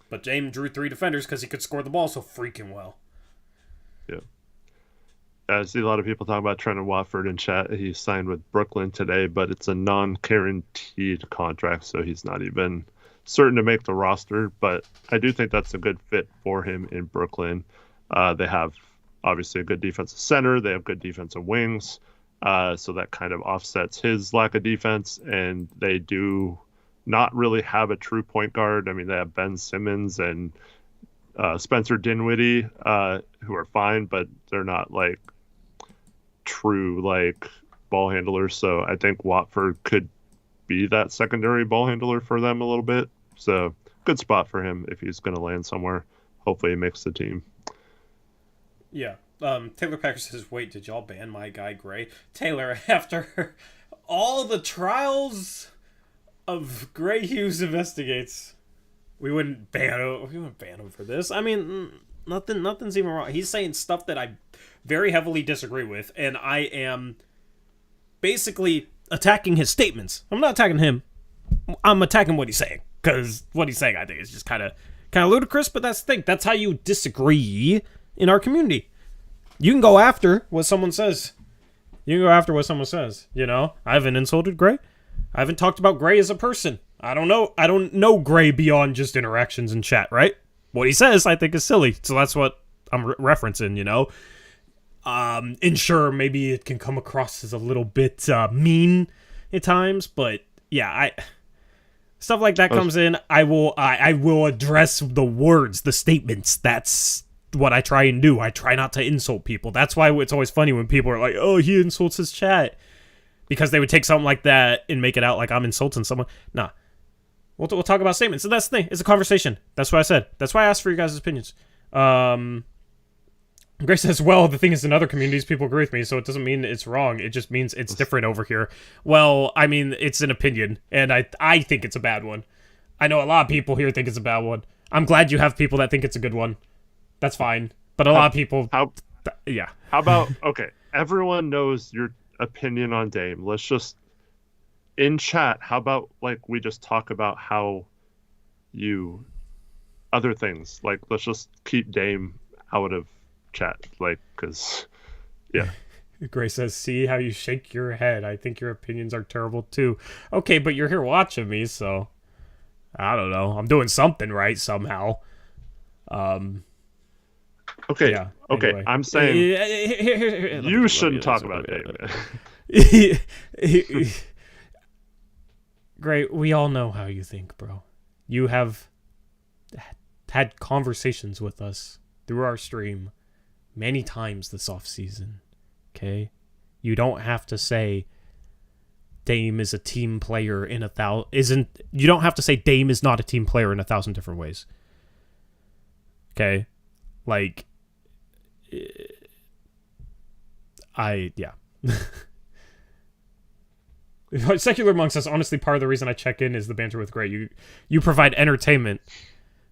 But Dame drew 3 defenders because he could score the ball so freaking well. Yeah. I see a lot of people talking about Trenton Watford in chat. He signed with Brooklyn today, but it's a non-guaranteed contract, so he's not even certain to make the roster, but I do think that's a good fit for him in Brooklyn. They have obviously a good defensive center. They have good defensive wings. So that kind of offsets his lack of defense. And they do not really have a true point guard. I mean, they have Ben Simmons and Spencer Dinwiddie, who are fine, but they're not like true like ball handlers. So I think Watford could be that secondary ball handler for them a little bit. So good spot for him if he's going to land somewhere. Hopefully he makes the team. Yeah. Taylor Packer says, wait, did y'all ban my guy Gray? Taylor, after all the trials of Gray Hughes Investigates, we wouldn't ban him for this. I mean, nothing's even wrong. He's saying stuff that I very heavily disagree with, and I am basically attacking his statements. I'm not attacking him. I'm attacking what he's saying, because what he's saying, I think, is just kind of ludicrous, but that's the thing. That's how you disagree in our community. You can go after what someone says. You know? I haven't insulted Gray. I haven't talked about Gray as a person. I don't know Gray beyond just interactions in chat, right? What he says, I think, is silly. So that's what I'm referencing, you know? And sure, maybe it can come across as a little bit mean at times, but yeah, stuff like that comes in. I will address the words, the statements. That's what I try and do. I try not to insult people. That's why it's always funny when people are like, oh, he insults his chat. Because they would take something like that and make it out like I'm insulting someone. Nah. We'll talk about statements. And that's the thing. It's a conversation. That's what I said. That's why I asked for your guys' opinions. Grace says, well, the thing is, in other communities, people agree with me, so it doesn't mean it's wrong. It just means it's different over here. Well, I mean, it's an opinion, and I think it's a bad one. I know a lot of people here think it's a bad one. I'm glad you have people that think it's a good one. That's fine. But a lot of people... yeah. How about... Okay, everyone knows your opinion on Dame. Let's just... In chat, how about, like, we just talk about how you... Other things. Like, let's just keep Dame out of chat. Like, because... Yeah. Grace says, see how you shake your head. I think your opinions are terrible, too. Okay, but you're here watching me, so... I don't know. I'm doing something right somehow. Okay, yeah, okay. Anyway. I'm saying here, you shouldn't talk about Dame. Great. We all know how you think, bro. You have had conversations with us through our stream many times this offseason. Okay? You don't have to say Dame is a team player in you don't have to say Dame is not a team player in 1,000 different ways. Okay? Like, yeah. Secular Monk says, honestly, part of the reason I check in is the banter with Gray. You provide entertainment.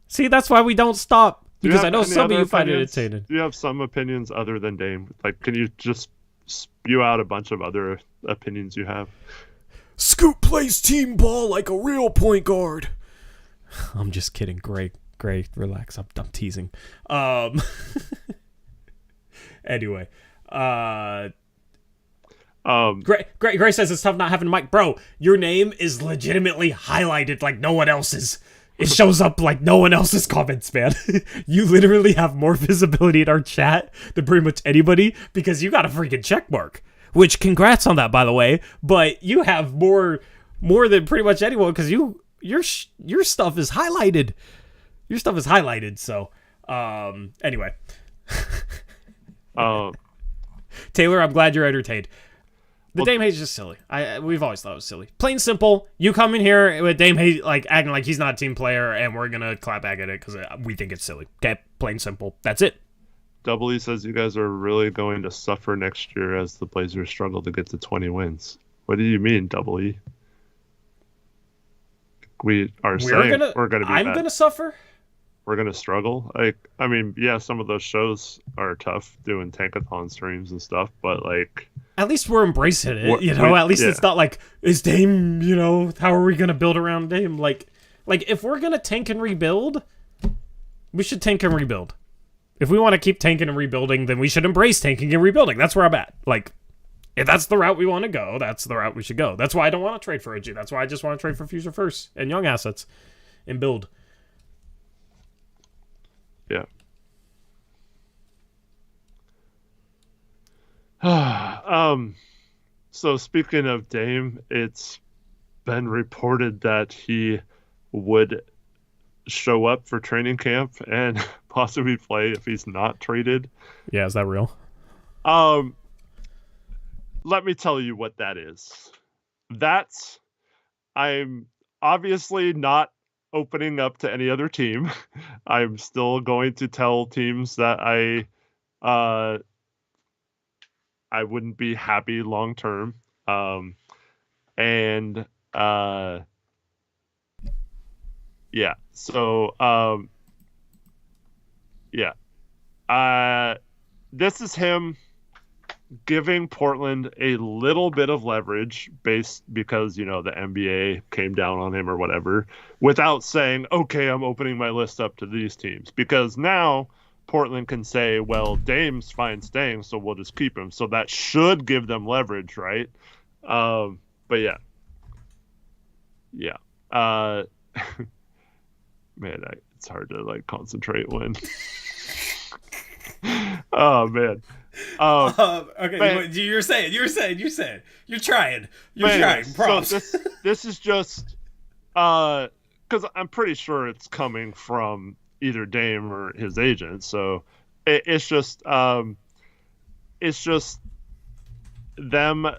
See, that's why we don't stop. Because I know some of you find it entertaining. Do you have some opinions other than Dame? Like, can you just spew out a bunch of other opinions you have? Scoot plays team ball like a real point guard. I'm just kidding, Gray, relax. I'm teasing. Anyway, Gray says it's tough not having a mic. Bro, your name is legitimately highlighted like no one else's. It shows up like no one else's comments, man. You literally have more visibility in our chat than pretty much anybody because you got a freaking check mark. Which, congrats on that, by the way. But you have more than pretty much anyone because your stuff is highlighted. Your stuff is highlighted, so anyway. Taylor, I'm glad you're entertained. The Dame hate is just silly. We've always thought it was silly. Plain simple. You come in here with Dame hate like acting like he's not a team player, and we're gonna clap back at it because we think it's silly. Okay, plain simple. That's it. Double E says you guys are really going to suffer next year as the Blazers struggle to get to 20 wins. What do you mean, Double E? We're gonna be I'm bad. gonna suffer. We're gonna struggle. Like, I mean, yeah, some of those shows are tough doing tankathon streams and stuff, but like, at least we're embracing it. At least it's not like, is Dame, how are we gonna build around Dame? Like if we're gonna tank and rebuild, we should tank and rebuild. If we want to keep tanking and rebuilding, then we should embrace tanking and rebuilding. That's where I'm at. Like, if that's the route we want to go, that's the route we should go. That's why I don't want to trade for OG. That's why I just want to trade for future first and young assets. and build. Yeah. So speaking of Dame, it's been reported that he would show up for training camp and possibly play if he's not traded. Yeah, is that real? Um, let me tell you what that is. That's I'm obviously not opening up to any other team. I'm still going to tell teams that uh I wouldn't be happy long term. And yeah. So yeah. This is him giving Portland a little bit of leverage because the NBA came down on him or whatever, without saying, okay, I'm opening my list up to these teams, because now Portland can say, well, Dame's fine staying, so we'll just keep him. So that should give them leverage, right? But yeah. Man, it's hard to concentrate when. Oh man. Okay, man, you're saying. You're trying. Props. So this is just because I'm pretty sure it's coming from either Dame or his agent. So it's just them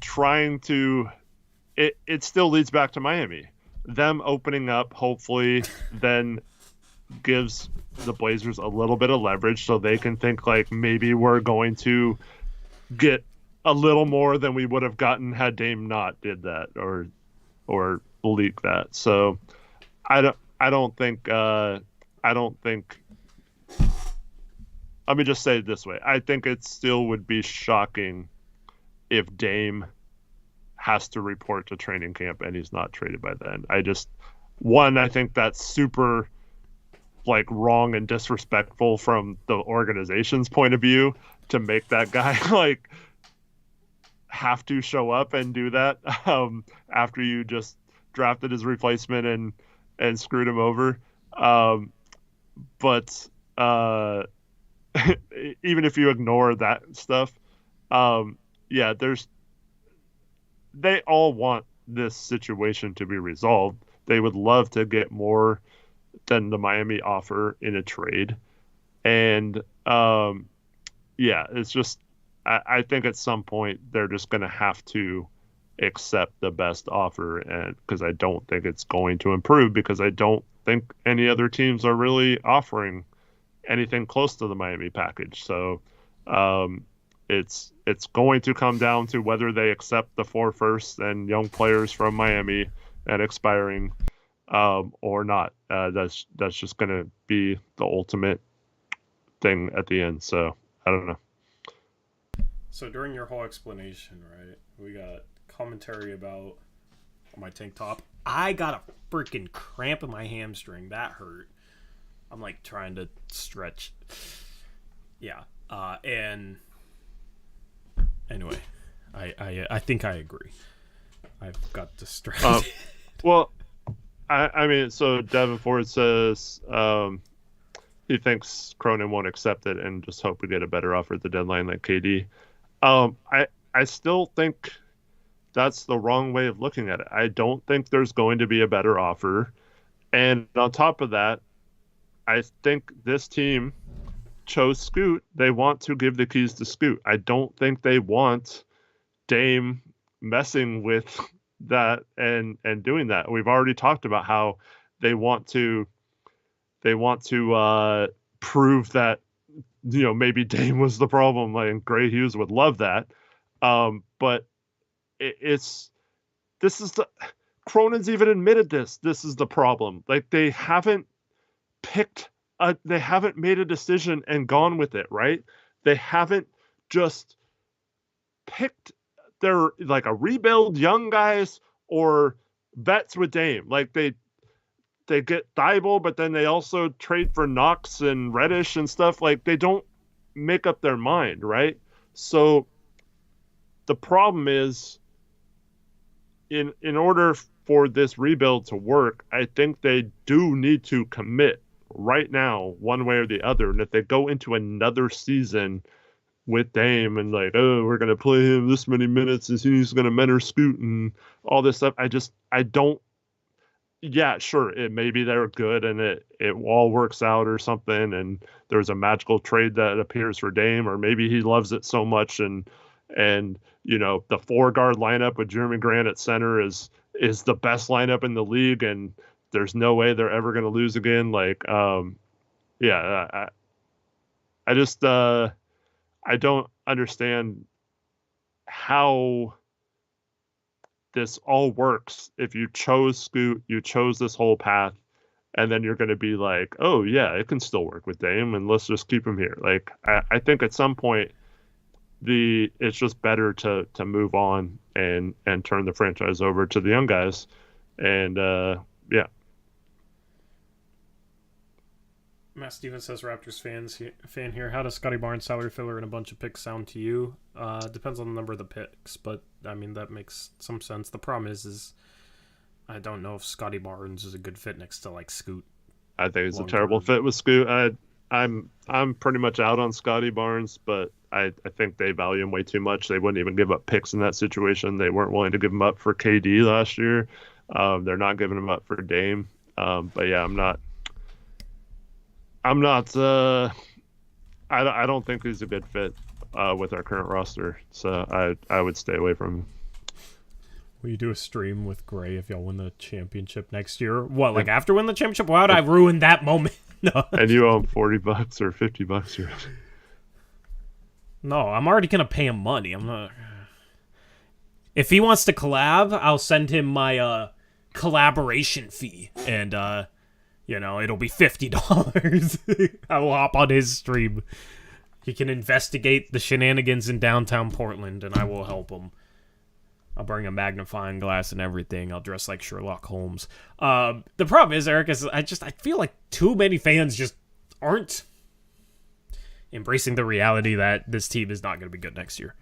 trying to. It still leads back to Miami. Them opening up, hopefully, then gives the Blazers a little bit of leverage, so they can think maybe we're going to get a little more than we would have gotten had Dame not did that or leak that. So I don't think. Let me just say it this way: I think it still would be shocking if Dame has to report to training camp and he's not traded by then. I think that's super wrong and disrespectful from the organization's point of view to make that guy have to show up and do that after you just drafted his replacement and screwed him over. But even if you ignore that stuff, they all want this situation to be resolved. They would love to get more than the Miami offer in a trade. And it's just I think at some point they're just going to have to accept the best offer, and because I don't think it's going to improve, because I don't think any other teams are really offering anything close to the Miami package. So it's going to come down to whether they accept the 4 firsts and young players from Miami and expiring or not. That's just going to be the ultimate thing at the end. So I don't know. So during your whole explanation, right, we got commentary about my tank top. I got a freaking cramp in my hamstring. That hurt. I'm trying to stretch. Yeah. And anyway, I think I agree. I've got distracted. Well, I mean, so Devin Ford says he thinks Cronin won't accept it and just hope we get a better offer at the deadline like KD. I still think that's the wrong way of looking at it. I don't think there's going to be a better offer. And on top of that, I think this team chose Scoot. They want to give the keys to Scoot. I don't think they want Dame messing with that and doing that. We've already talked about how they want to prove that maybe Dame was the problem. And Gray Hughes would love that. But Cronin's even admitted this. This is the problem. They haven't they haven't made a decision and gone with it, right? They haven't just picked their a rebuild young guys or vets with Dame. They get Thibault, but then they also trade for Knox and Reddish and stuff. They don't make up their mind, right? So the problem is in order for this rebuild to work, I think they do need to commit right now, one way or the other. And if they go into another season with Dame and like, oh, we're gonna play him this many minutes and he's gonna mentor Scoot and all this stuff, I don't. Yeah, sure, it maybe they're good and it all works out or something, and there's a magical trade that appears for Dame, or maybe he loves it so much and the 4-guard lineup with Jeremy Grant at center is the best lineup in the league, and there's no way they're ever going to lose again. Like, I just I don't understand how this all works. If you chose Scoot, you chose this whole path, and then you're going to be like, oh yeah, it can still work with Dame, and let's just keep him here. Like, I think at some point it's just better to move on and turn the franchise over to the young guys. And yeah. Matt Stevens says, Raptors fan here. How does Scotty Barnes, salary filler, and a bunch of picks sound to you? Depends on the number of the picks, but I mean that makes some sense. The problem is I don't know if Scotty Barnes is a good fit next to like Scoot. I think it's a terrible fit with Scoot. I'm pretty much out on Scotty Barnes, but I think they value him way too much. They wouldn't even give up picks in that situation. They weren't willing to give him up for KD last year. They're not giving him up for Dame. But yeah, I'm not. I don't think he's a good fit with our current roster, so I would stay away from him. Will you do a stream with Gray if y'all win the championship next year? What, like after win the championship? Why would I ruin that moment? No. And you owe him $40 or $50 or. No, I'm already gonna pay him money. I'm not. If he wants to collab, I'll send him my collaboration fee, and it'll be $50. I will hop on his stream. He can investigate the shenanigans in downtown Portland, and I will help him. I'll bring a magnifying glass and everything. I'll dress like Sherlock Holmes. The problem is, Eric, is I feel like too many fans just aren't embracing the reality that this team is not going to be good next year.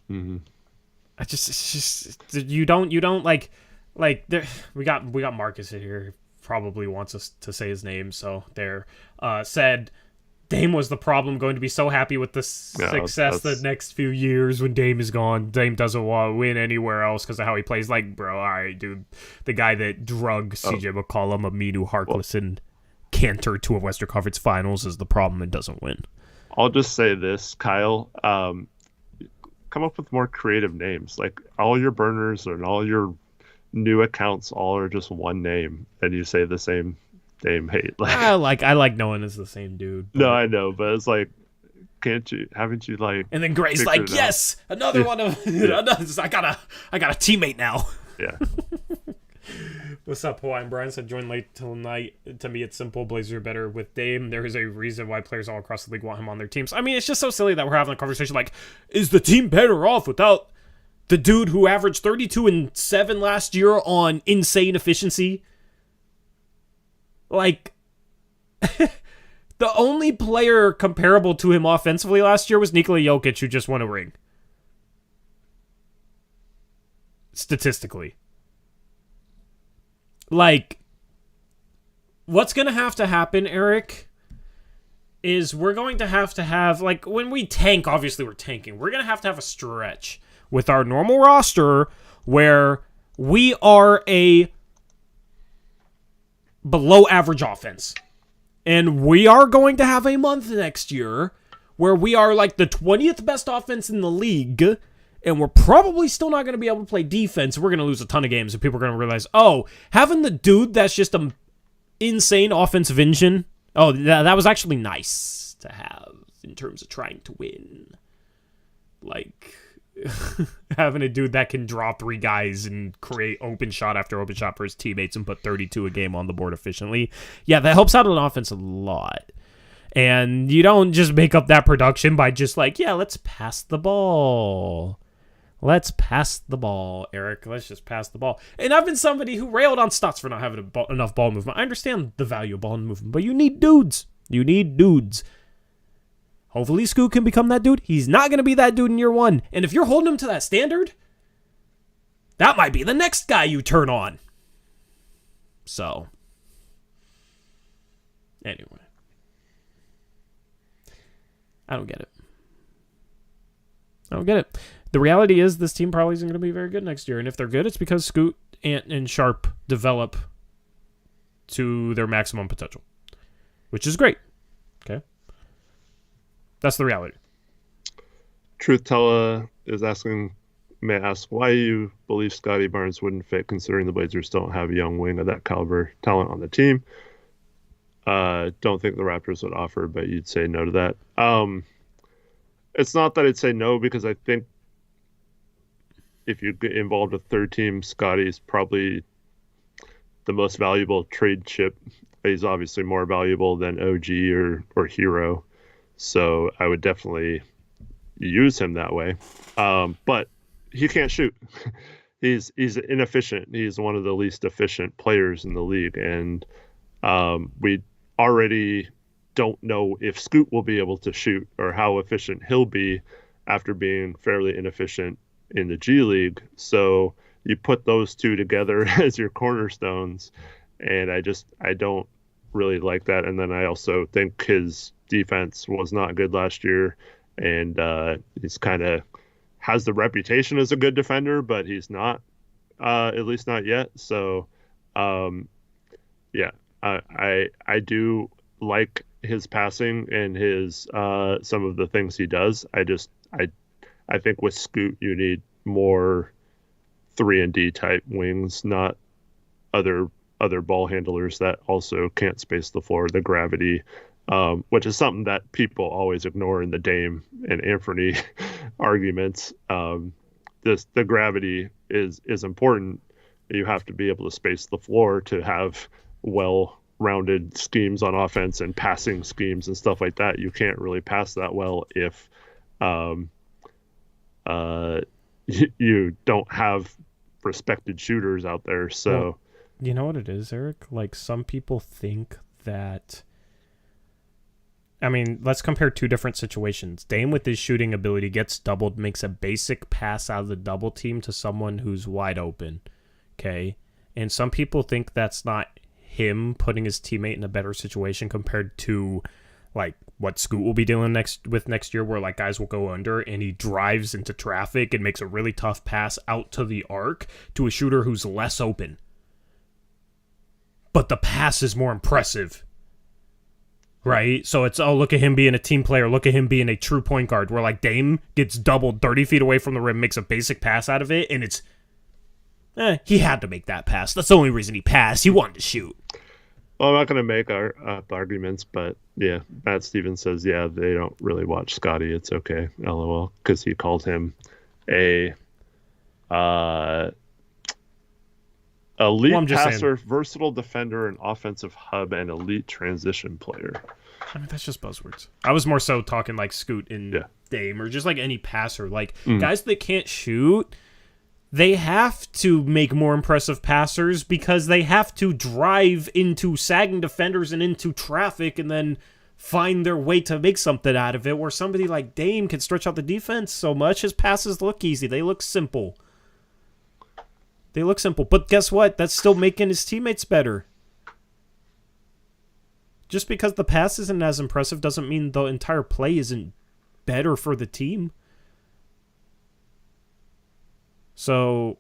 Mm-hmm. It's just you don't like there. We got Marcus in here. Probably wants us to say his name, so there. Said Dame was the problem. Going to be so happy with the success the next few years when Dame is gone. Dame doesn't want to win anywhere else because of how he plays. Like, bro, all right, dude. The guy that drug CJ McCollum, Aminu, Harkless, and Cantor to a Western Conference Finals is the problem and doesn't win. I'll just say this, Kyle. Come up with more creative names. Like, all your burners and all your new accounts all are just one name, and you say the same name. Hate. I like knowing it's the same dude. No, I know, but it's like, haven't you like? And then Gray's like, yes, another one of. I got a teammate now. Yeah. What's up, Hawaiian Brian said, join late till night. To me, it's simple. Blazers are better with Dame. There is a reason why players all across the league want him on their teams. I mean, it's just so silly that we're having a conversation like, is the team better off without the dude who averaged 32 and 7 last year on insane efficiency? Like, the only player comparable to him offensively last year was Nikola Jokic, who just won a ring. Statistically. Like, what's going to happen, Eric, is we're going to have, like, when we tank, obviously we're tanking. We're going to have a stretch with our normal roster where we are a below average offense. And we are going to have a month next year where we are like the 20th best offense in the league, and we're probably still not going to be able to play defense. We're going to lose a ton of games, and people are going to realize, oh, having the dude that's just an insane offensive engine, oh, that was actually nice to have in terms of trying to win. Like, having a dude that can draw 3 guys and create open shot after open shot for his teammates and put 32 a game on the board efficiently. Yeah, that helps out an offense a lot. And you don't just make up that production by just like, yeah, let's pass the ball. Let's pass the ball, Eric. Let's just pass the ball. And I've been somebody who railed on Stotts for not having enough ball movement. I understand the value of ball movement, but you need dudes. You need dudes. Hopefully Scoot can become that dude. He's not going to be that dude in year 1. And if you're holding him to that standard, That might be the next guy you turn on. So, anyway. I don't get it. The reality is this team probably isn't going to be very good next year. And if they're good, it's because Scoot, Ant, and Sharp develop to their maximum potential, which is great. Okay? That's the reality. Truth Teller is asking, may I ask why you believe Scotty Barnes wouldn't fit, considering the Blazers don't have a young wing of that caliber talent on the team? Don't think the Raptors would offer, but you'd say no to that. It's not that I'd say no, because I think if you get involved with third team, Scotty's probably the most valuable trade chip. He's obviously more valuable than OG or Hero. So I would definitely use him that way. But he can't shoot. He's inefficient. He's one of the least efficient players in the league. And we already don't know if Scoot will be able to shoot or how efficient he'll be after being fairly inefficient in the G League. So you put those two together as your cornerstones, and I don't really like that. And then I also think his defense was not good last year, and he's kind of has the reputation as a good defender, but he's not, at least not yet. So yeah, I do like his passing and his some of the things he does. I think with Scoot you need more 3-and-D type wings, not other ball handlers that also can't space the floor. The gravity, which is something that people always ignore in the Dame and Anthony arguments. The gravity is important. You have to be able to space the floor to have well-rounded schemes on offense and passing schemes and stuff like that. You can't really pass that well if you don't have respected shooters out there. So, well, you know what it is, Eric? Like, some people think that, I mean, let's compare two different situations. Dame with his shooting ability gets doubled, makes a basic pass out of the double team to someone who's wide open. Okay? And some people think that's not him putting his teammate in a better situation compared to, like, what Scoot will be dealing next year, where, like, guys will go under and he drives into traffic and makes a really tough pass out to the arc to a shooter who's less open. But the pass is more impressive. Right? So it's, oh, look at him being a team player. Look at him being a true point guard, where, like, Dame gets doubled 30 feet away from the rim, makes a basic pass out of it, and it's, he had to make that pass. That's the only reason he passed. He wanted to shoot. Well, I'm not going to make our arguments, but yeah, Matt Stevens says, yeah, they don't really watch Scotty. It's okay, LOL, because he called him a elite passer, versatile defender, an offensive hub, and elite transition player. I mean, that's just buzzwords. I was more so talking like Scoot and Dame, or just like any passer. Like, guys that can't shoot, they have to make more impressive passers because they have to drive into sagging defenders and into traffic and then find their way to make something out of it, where somebody like Dame can stretch out the defense so much, his passes look easy. They look simple. But guess what? That's still making his teammates better. Just because the pass isn't as impressive doesn't mean the entire play isn't better for the team. So,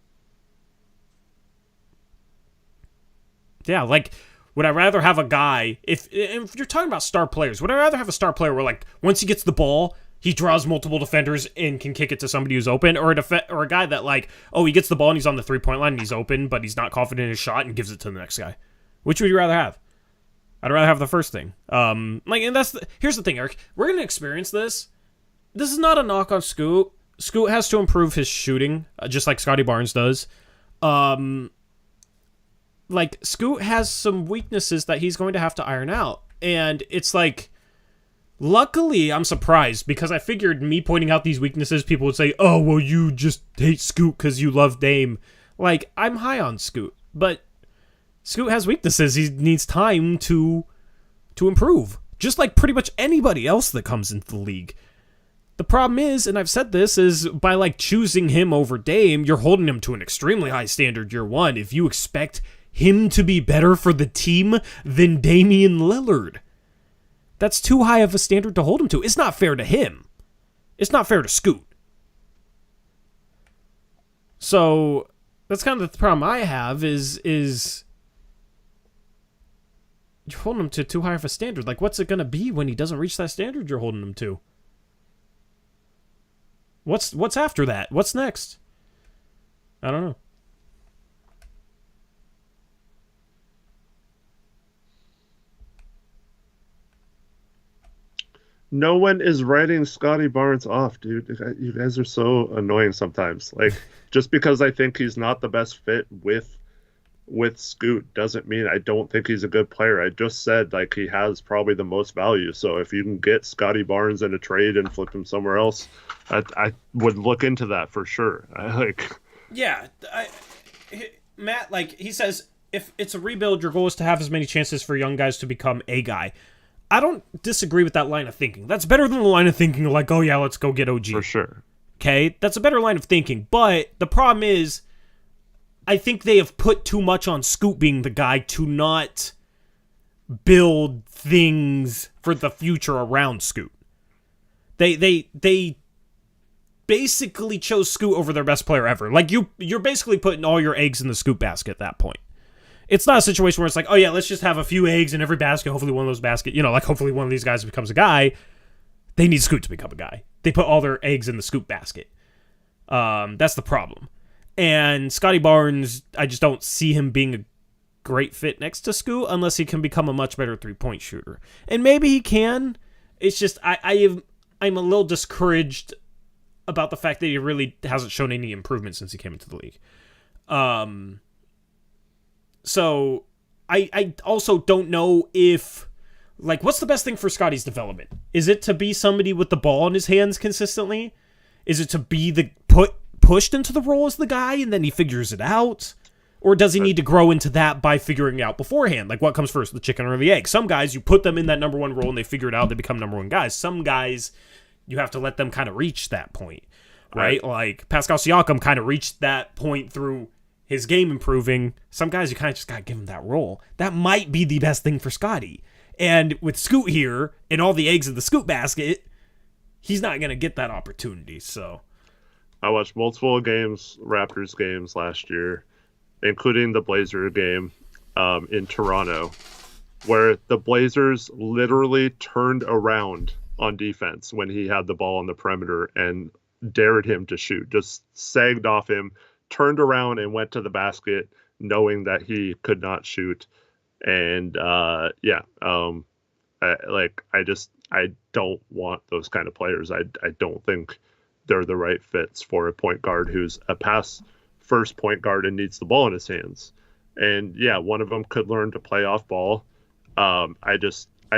yeah, like, would I rather have a guy, if you're talking about star players, would I rather have a star player where, like, once he gets the ball, he draws multiple defenders and can kick it to somebody who's open, or a guy that, like, oh, he gets the ball and he's on the three-point line and he's open, but he's not confident in his shot and gives it to the next guy? Which would you rather have? I'd rather have the first thing. And here's the thing, Eric. We're going to experience this. This is not a knock on Scoot. Scoot has to improve his shooting, just like Scotty Barnes does. Like, Scoot has some weaknesses that he's going to have to iron out. And it's like, luckily, I'm surprised, because I figured me pointing out these weaknesses, people would say, oh, well, you just hate Scoot because you love Dame. Like, I'm high on Scoot, but Scoot has weaknesses. He needs time to improve, just like pretty much anybody else that comes into the league. The problem is, and I've said this, is by like choosing him over Dame, you're holding him to an extremely high standard year one if you expect him to be better for the team than Damian Lillard. That's too high of a standard to hold him to. It's not fair to him. It's not fair to Scoot. So that's kind of the problem I have is you're holding him to too high of a standard. Like, what's it going to be when he doesn't reach that standard you're holding him to? What's after that? What's next? I don't know. No one is writing Scotty Barnes off, dude. You guys are so annoying sometimes. Like, just because I think he's not the best fit with Scoot doesn't mean I don't think he's a good player. I just said, like, he has probably the most value. So if you can get Scotty Barnes in a trade and flip him somewhere else, I would look into that for sure. Yeah, Matt, like, he says, if it's a rebuild, your goal is to have as many chances for young guys to become a guy. I don't disagree with that line of thinking. That's better than the line of thinking like, oh yeah, let's go get OG. For sure. Okay? That's a better line of thinking. But the problem is, I think they have put too much on Scoot being the guy to not build things for the future around Scoot. They basically chose Scoot over their best player ever. Like, you're basically putting all your eggs in the Scoot basket at that point. It's not a situation where it's like, oh yeah, let's just have a few eggs in every basket. Hopefully one of those baskets, like hopefully one of these guys becomes a guy. They need Scoot to become a guy. They put all their eggs in the Scoot basket. That's the problem. And Scotty Barnes, I just don't see him being a great fit next to Scoot unless he can become a much better three-point shooter. And maybe he can. It's just I'm a little discouraged about the fact that he really hasn't shown any improvement since he came into the league. So I also don't know if, like, what's the best thing for Scotty's development? Is it to be somebody with the ball in his hands consistently? Is it to be pushed into the role as the guy and then he figures it out? Or does he need to grow into that by figuring it out beforehand? Like, what comes first, the chicken or the egg? Some guys, you put them in that number one role and they figure it out, they become number one guys. Some guys, you have to let them kind of reach that point, right? Like, Pascal Siakam kind of reached that point through his game improving. Some guys, you kind of just got to give him that role. That might be the best thing for Scotty. And with Scoot here and all the eggs in the Scoot basket, he's not going to get that opportunity. So I watched multiple Raptors games last year, including the Blazer game in Toronto, where the Blazers literally turned around on defense when he had the ball on the perimeter and dared him to shoot. Just sagged off him, turned around and went to the basket knowing that he could not shoot. And I don't want those kind of players. I don't think they're the right fits for a point guard who's a pass first point guard and needs the ball in his hands. And yeah, one of them could learn to play off ball. I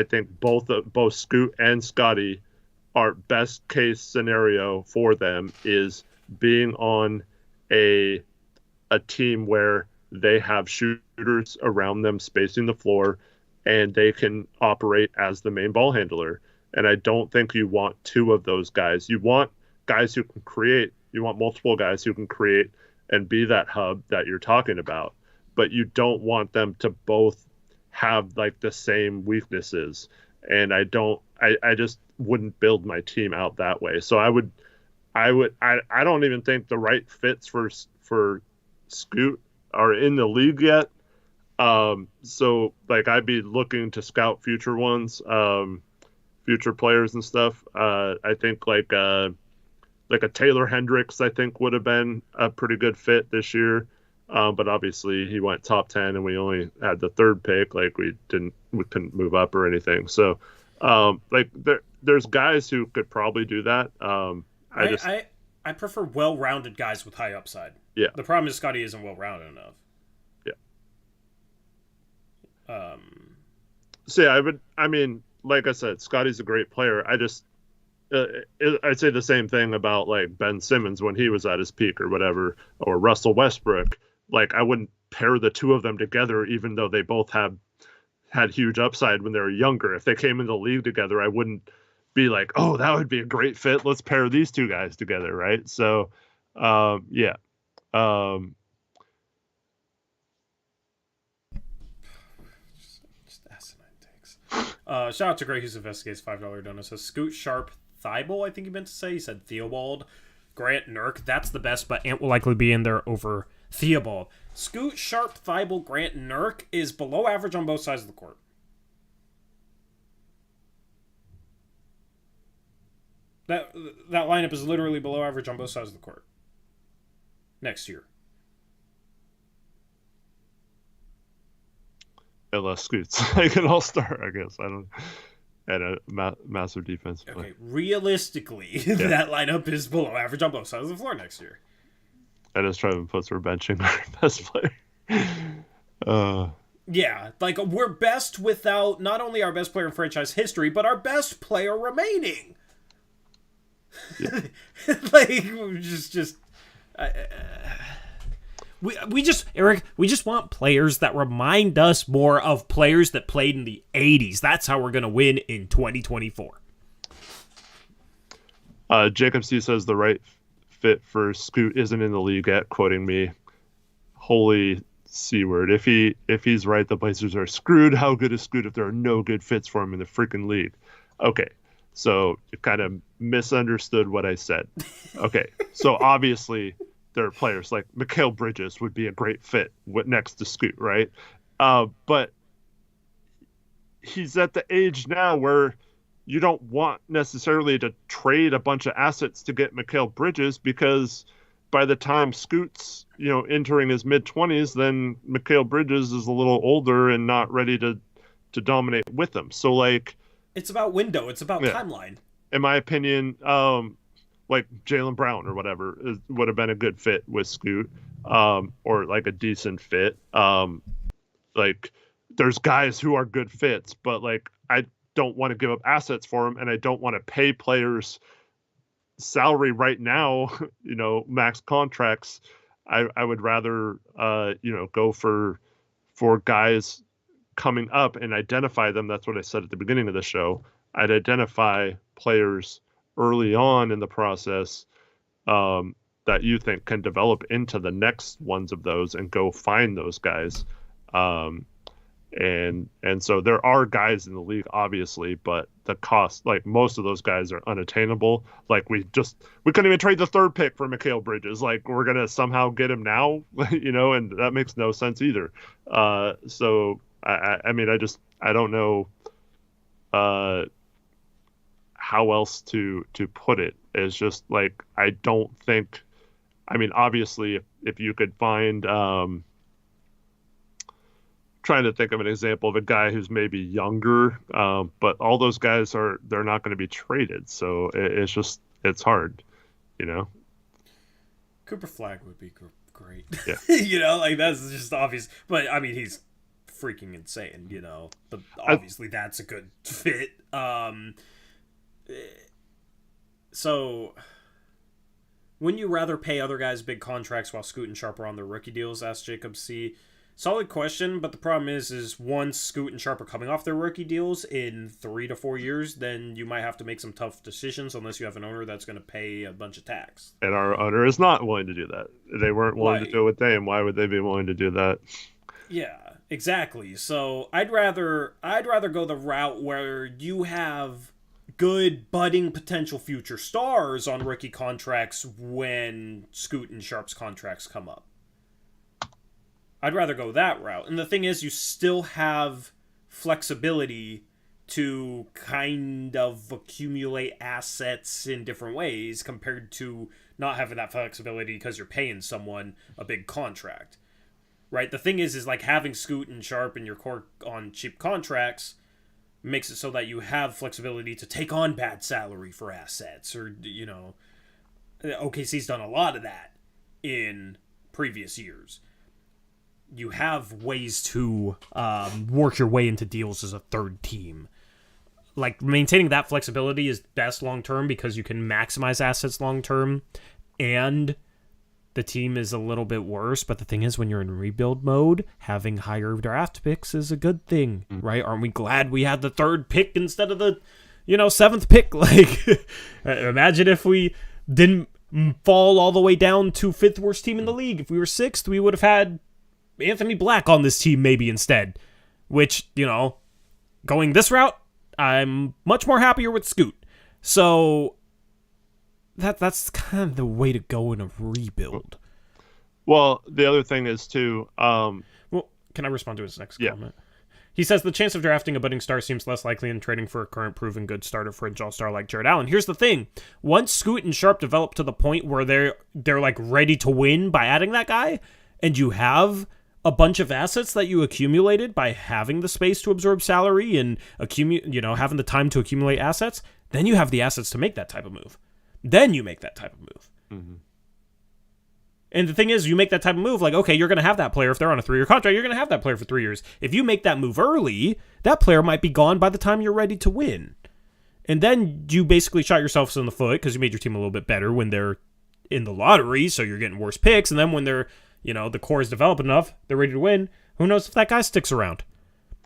think both Scoot and Scotty, our best case scenario for them is being on a team where they have shooters around them spacing the floor and they can operate as the main ball handler. And I don't think you want two of those guys. You want guys who can create. You want multiple guys who can create and be that hub that you're talking about. But you don't want them to both have like the same weaknesses. And I just wouldn't build my team out that way. So I don't even think the right fits for Scoot are in the league yet. So like I'd be looking to scout future ones, future players and stuff. I think like a Taylor Hendricks, I think would have been a pretty good fit this year. But obviously he went top 10 and we only had the third pick. Like we couldn't move up or anything. So there's guys who could probably do that. I prefer well-rounded guys with high upside. Yeah. The problem is Scotty isn't well-rounded enough. Yeah. So yeah, like I said, Scotty's a great player. I'd say the same thing about like Ben Simmons when he was at his peak or whatever, or Russell Westbrook. Like I wouldn't pair the two of them together, even though they both had huge upside when they were younger. If they came into the league together, I wouldn't be like, oh, that would be a great fit. Let's pair these two guys together, right? So, yeah. Just asinine takes. Shout out to Gray, who's investigates $5 donor. Says Scoot Sharp Thibault, I think he meant to say. He said Theobald. Grant Nurk, that's the best, but Ant will likely be in there over Theobald. Scoot Sharp Thibault Grant Nurk is below average on both sides of the court. That lineup is literally below average on both sides of the court next year. Unless Scoot's like an all-star, I guess. I don't. And a massive defense. But... Okay, realistically, that lineup is below average on both sides of the floor next year. And as Trevin puts, we're benching our best player. Yeah, like we're best without not only our best player in franchise history, but our best player remaining. Yeah. Like we just Eric, we just want players that remind us more of players that played in the 80s. That's how we're going to win in 2024. Jacob C says the right fit for Scoot isn't in the league yet, quoting me. Holy C word. If he's right, the Blazers are screwed. How good is Scoot if there are no good fits for him in the freaking league? Okay. So you kind of misunderstood what I said. Okay. So obviously there are players like Mikal Bridges would be a great fit next to Scoot, right? But he's at the age now where you don't want necessarily to trade a bunch of assets to get Mikal Bridges, because by the time Scoot's, entering his mid-20s, then Mikal Bridges is a little older and not ready to dominate with him. So, like... It's about window. It's about timeline. In my opinion, like Jaylen Brown or whatever would have been a good fit with Scoot, or like a decent fit. Like there's guys who are good fits, but like I don't want to give up assets for them, and I don't want to pay players salary right now, max contracts. I would rather, go for guys coming up and identify them. That's what I said at the beginning of the show. I'd identify players early on in the process that you think can develop into the next ones of those, and go find those guys. And so there are guys in the league, obviously, but the cost, like most of those guys are unattainable. Like we couldn't even trade the third pick for Mikal Bridges. Like we're going to somehow get him now, and that makes no sense either. So I mean, I don't know how else to put it. It's just like, I don't think, I mean, obviously if you could find, trying to think of an example of a guy who's maybe younger, but all those guys they're not going to be traded. So it's hard, Cooper Flagg would be great. Yeah. Like that's just obvious, but I mean, he's freaking insane, but obviously that's a good fit. So wouldn't you rather pay other guys big contracts while Scoot and Sharp are on their rookie deals? Asked Jacob C. Solid question, but the problem is once Scoot and Sharp are coming off their rookie deals in 3 to 4 years, then you might have to make some tough decisions unless you have an owner that's going to pay a bunch of tax. And our owner is not willing to do that. They weren't willing to do it with Dame. Why would they be willing to do that? Yeah, exactly. So I'd rather go the route where you have good budding potential future stars on rookie contracts when Scoot and Sharp's contracts come up. I'd rather go that route. And the thing is, you still have flexibility to kind of accumulate assets in different ways compared to not having that flexibility because you're paying someone a big contract. Right? The thing is like having Scoot and Sharp in your core on cheap contracts makes it so that you have flexibility to take on bad salary for assets, or, OKC's done a lot of that in previous years. You have ways to work your way into deals as a third team. Like, maintaining that flexibility is best long-term because you can maximize assets long-term, and the team is a little bit worse. But the thing is, when you're in rebuild mode, having higher draft picks is a good thing, right? Aren't we glad we had the third pick instead of the 7th pick. Like, imagine if we didn't fall all the way down to 5th worst team in the league. If we were 6th, we would have had Anthony Black on this team maybe instead. Which, going this route, I'm much more happier with Scoot. So that's kind of the way to go in a rebuild. Well, the other thing is too. Well, can I respond to his next comment? He says the chance of drafting a budding star seems less likely than trading for a current proven good starter fringe all-star like Jared Allen. Here's the thing. Once Scoot and Sharp develop to the point where they're like ready to win by adding that guy, and you have a bunch of assets that you accumulated by having the space to absorb salary and having the time to accumulate assets, then you have the assets to make that type of move. Then you make that type of move. Mm-hmm. And the thing is, you make that type of move, like, okay, you're going to have that player. If they're on a 3-year contract, you're going to have that player for 3 years. If you make that move early, that player might be gone by the time you're ready to win. And then you basically shot yourselves in the foot because you made your team a little bit better when they're in the lottery, so you're getting worse picks. And then when they're, the core is developed enough, they're ready to win, who knows if that guy sticks around.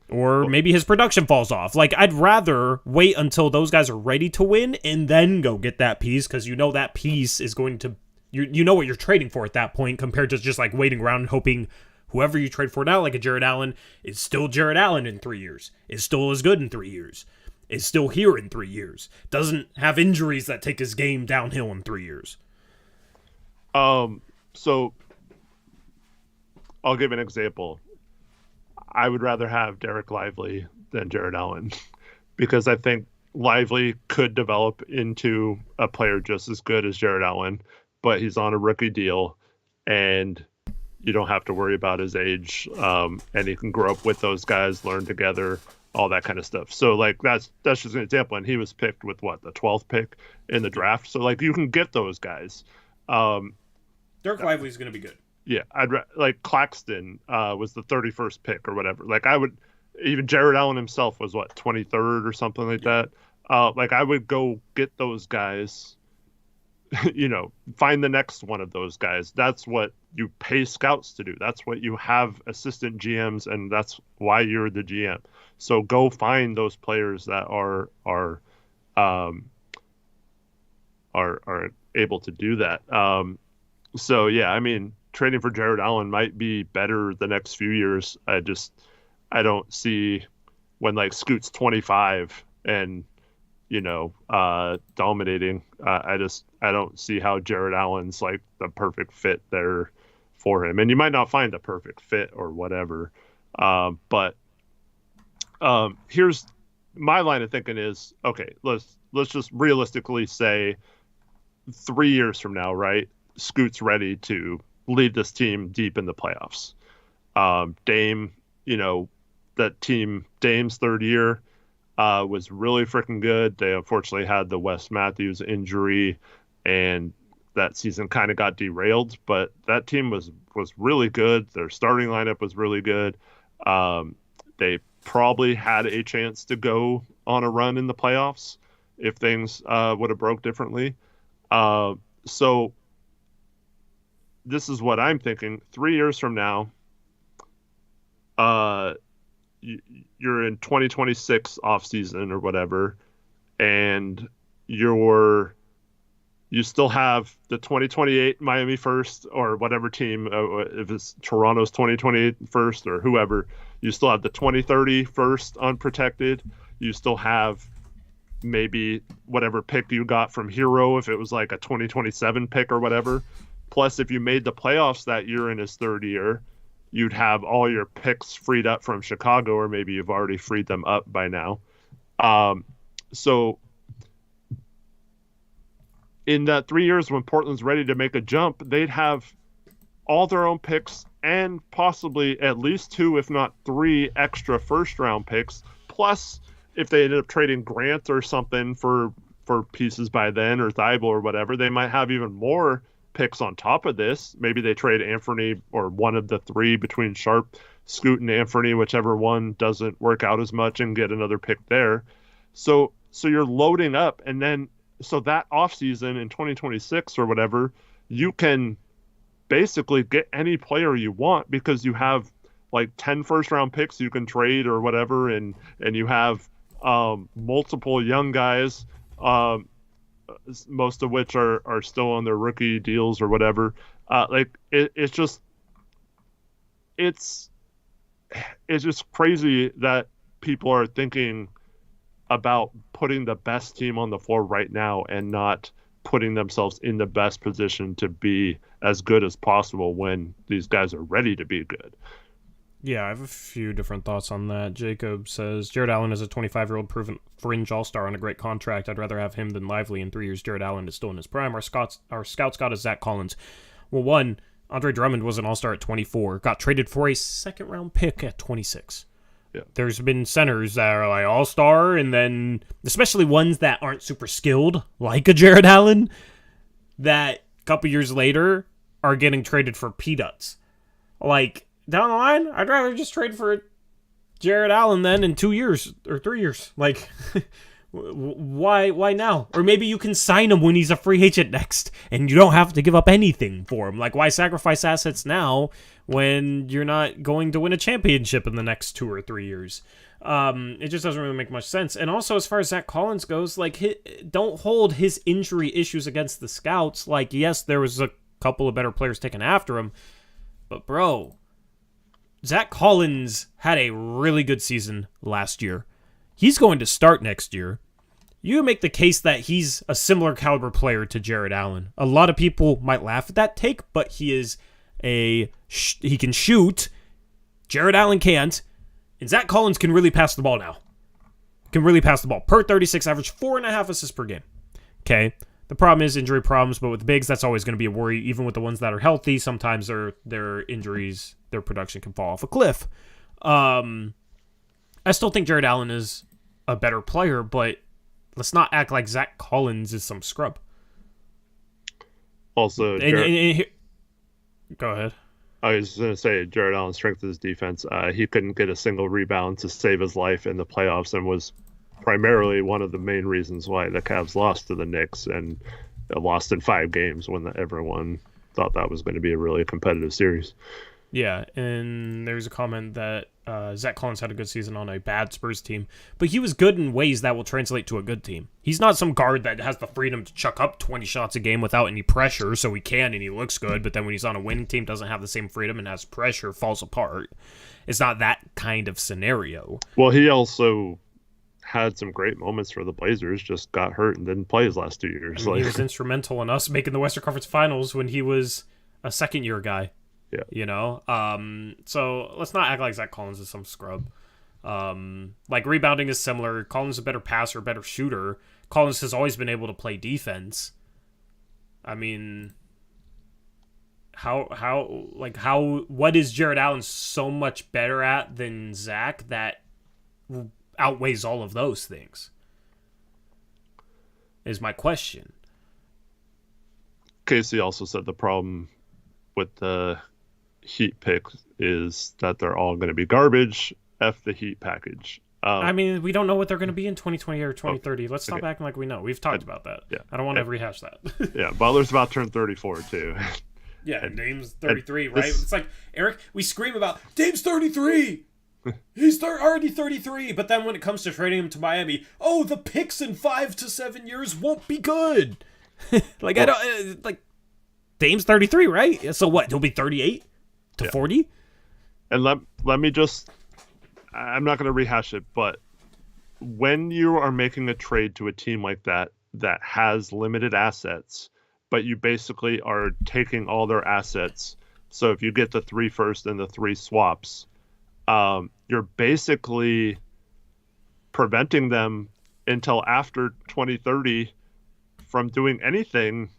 Or maybe his production falls off. Like, I'd rather wait until those guys are ready to win and then go get that piece because that piece is going to... You know what you're trading for at that point compared to just like waiting around and hoping whoever you trade for now, like a Jared Allen, is still Jared Allen in 3 years, is still as good in 3 years, is still here in 3 years, doesn't have injuries that take his game downhill in 3 years. So I'll give an example. I would rather have Derek Lively than Jared Allen because I think Lively could develop into a player just as good as Jared Allen, but he's on a rookie deal and you don't have to worry about his age. And he can grow up with those guys, learn together, all that kind of stuff. So like, that's just an example. And he was picked with the 12th pick in the draft. So like, you can get those guys. Derek Lively's going to be good. Yeah. Like Claxton was the 31st pick or whatever. Like even Jared Allen himself was 23rd or something like that. Like I would go get those guys, find the next one of those guys. That's what you pay scouts to do. That's what you have assistant GMs, and that's why you're the GM. So go find those players that are able to do that. So yeah, I mean, trading for Jared Allen might be better the next few years. I don't see when like Scoot's 25 and dominating. I don't see how Jared Allen's like the perfect fit there for him. And you might not find a perfect fit or whatever. But here's my line of thinking is, okay, let's just realistically say 3 years from now, right? Scoot's ready to lead this team deep in the playoffs. Dame, that team, Dame's third year, was really freaking good. They unfortunately had the Wes Matthews injury, and that season kind of got derailed. But that team was really good. Their starting lineup was really good. They probably had a chance to go on a run in the playoffs if things would have broke differently. So this is what I'm thinking. 3 years from now, you're in 2026 off season or whatever, and you still have the 2028 Miami first or whatever team, if it's Toronto's 2028 first or whoever, you still have the 2030 first unprotected. You still have maybe whatever pick you got from Hero if it was like a 2027 pick or whatever. Plus, if you made the playoffs that year in his third year, you'd have all your picks freed up from Chicago, or maybe you've already freed them up by now. So in that 3 years when Portland's ready to make a jump, they'd have all their own picks and possibly at least 2, if not 3 extra first-round picks. Plus, if they ended up trading Grant or something for pieces by then, or Thibault or whatever, they might have even more picks on top of this. Maybe they trade Anthony or one of the 3 between Sharp, Scoot, and Anthony, whichever one doesn't work out as much, and get another pick there. So you're loading up, and then so that offseason in 2026 or whatever, you can basically get any player you want because you have like 10 first-round picks you can trade or whatever, and you have multiple young guys, most of which are still on their rookie deals or whatever. It's just crazy that people are thinking about putting the best team on the floor right now and not putting themselves in the best position to be as good as possible when these guys are ready to be good. Yeah, I have a few different thoughts on that. Jacob says, Jared Allen is a 25-year-old proven fringe all-star on a great contract. I'd rather have him than Lively. In 3 years, Jared Allen is still in his prime. Our scouts got us Zach Collins. Well, one, Andre Drummond was an all-star at 24, got traded for a second-round pick at 26. Yeah. There's been centers that are like all-star, and then especially ones that aren't super skilled, like a Jared Allen, that a couple years later are getting traded for peanuts. Like, down the line, I'd rather just trade for Jared Allen then in 2 years or 3 years. Like, why now? Or maybe you can sign him when he's a free agent next, and you don't have to give up anything for him. Like, why sacrifice assets now when you're not going to win a championship in the next 2 or 3 years? It just doesn't really make much sense. And also, as far as Zach Collins goes, like, don't hold his injury issues against the scouts. Like, yes, there was a couple of better players taken after him, but bro, Zach Collins had a really good season last year. He's going to start next year. You make the case that he's a similar caliber player to Jared Allen. A lot of people might laugh at that take, but he can shoot. Jared Allen can't. And Zach Collins can really pass the ball now. Can really pass the ball. Per 36, average 4.5 assists per game. Okay. The problem is injury problems, but with bigs, that's always going to be a worry. Even with the ones that are healthy, sometimes their injuries, their production can fall off a cliff. I still think Jared Allen is a better player, but let's not act like Zach Collins is some scrub. Also, go ahead. I was going to say Jared Allen's strength of his defense. He couldn't get a single rebound to save his life in the playoffs and was primarily one of the main reasons why the Cavs lost to the Knicks and lost in 5 games when everyone thought that was going to be a really competitive series. Yeah, and there's a comment that Zach Collins had a good season on a bad Spurs team, but he was good in ways that will translate to a good team. He's not some guard that has the freedom to chuck up 20 shots a game without any pressure, so he can and he looks good, but then when he's on a winning team, doesn't have the same freedom and has pressure, falls apart. It's not that kind of scenario. Well, he also had some great moments for the Blazers, just got hurt and didn't play his last 2 years. I mean, he was instrumental in us making the Western Conference Finals when he was a second-year guy. Yeah. You know? So let's not act like Zach Collins is some scrub. Like, rebounding is similar. Collins is a better passer, better shooter. Collins has always been able to play defense. I mean, what is Jared Allen so much better at than Zach that outweighs all of those things? Is my question. Casey also said the problem with the Heat picks is that they're all going to be garbage. F the Heat package. I mean, we don't know what they're going to be in 2020 or 2030. Let's stop acting like we know. We've talked about that. Yeah. I don't want to rehash that. Yeah, Butler's about to turn 34 too. Yeah, and Dame's 33, right? It's like, Eric, we scream about, Dame's 33! He's already 33, but then when it comes to trading him to Miami, oh, the picks in 5 to 7 years won't be good. Like, I don't, like, Dame's 33, right? So what, he'll be 38 to 40? And let me just, I'm not going to rehash it, but when you are making a trade to a team like that has limited assets, but you basically are taking all their assets, so if you get the 3 first and the 3 swaps, you're basically preventing them until after 2030 from doing anything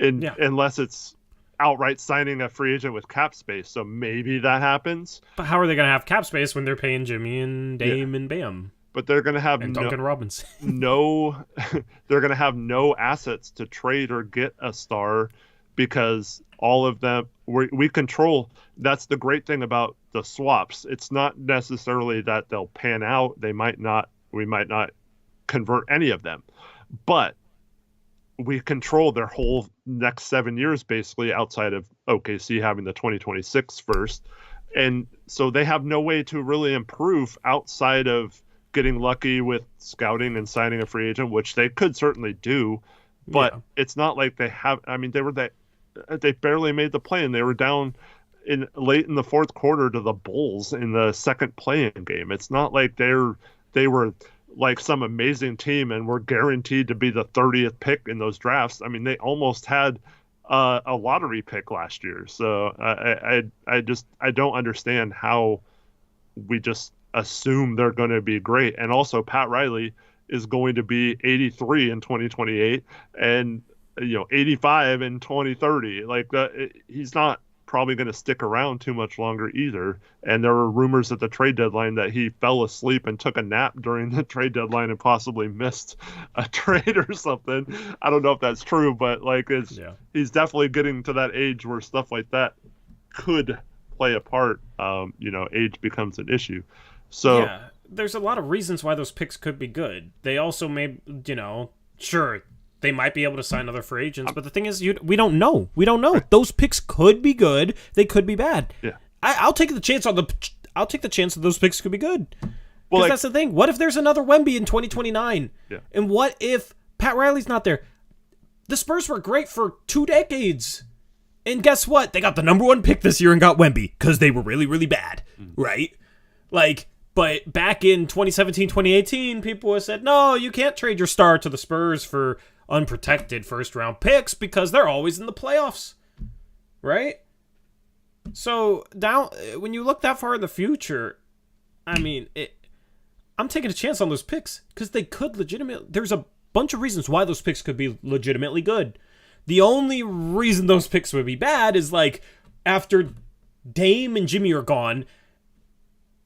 unless it's outright signing a free agent with cap space. So maybe that happens. But how are they going to have cap space when they're paying Jimmy and Dame and Bam? But they're going to have Duncan Robinson. They're going to have no assets to trade or get a star because all of them we control. That's the great thing about the swaps. It's not necessarily that they'll pan out. We might not convert any of them, but we control their whole next 7 years basically outside of OKC having the 2026 first. And so they have no way to really improve outside of getting lucky with scouting and signing a free agent, which they could certainly do, but it's not like they have. I mean, they barely made the play, and they were down late in the fourth quarter to the Bulls in the second play-in game. It's not like they were like some amazing team and were guaranteed to be the 30th pick in those drafts. I mean, they almost had a lottery pick last year. So I don't understand how we just assume they're going to be great. And also Pat Riley is going to be 83 in 2028 and 85 in 2030. Like he's not probably going to stick around too much longer either. And there were rumors at the trade deadline that he fell asleep and took a nap during the trade deadline and possibly missed a trade or something. I don't know if that's true, but like he's definitely getting to that age where stuff like that could play a part. Age becomes an issue. So there's a lot of reasons why those picks could be good. They also may, sure, they might be able to sign other free agents, but the thing is, we don't know. We don't know. Right. Those picks could be good. They could be bad. Yeah, I'll take the chance I'll take the chance that those picks could be good. Because that's the thing. What if there's another Wemby in 2029? Yeah. And what if Pat Riley's not there? The Spurs were great for 2 decades. And guess what? They got the number 1 pick this year and got Wemby because they were really, really bad. Right? But back in 2017, 2018, people have said, no, you can't trade your star to the Spurs for unprotected first-round picks because they're always in the playoffs. Right? So, when you look that far in the future, I mean, I'm taking a chance on those picks because they could legitimately... There's a bunch of reasons why those picks could be legitimately good. The only reason those picks would be bad is, after Dame and Jimmy are gone,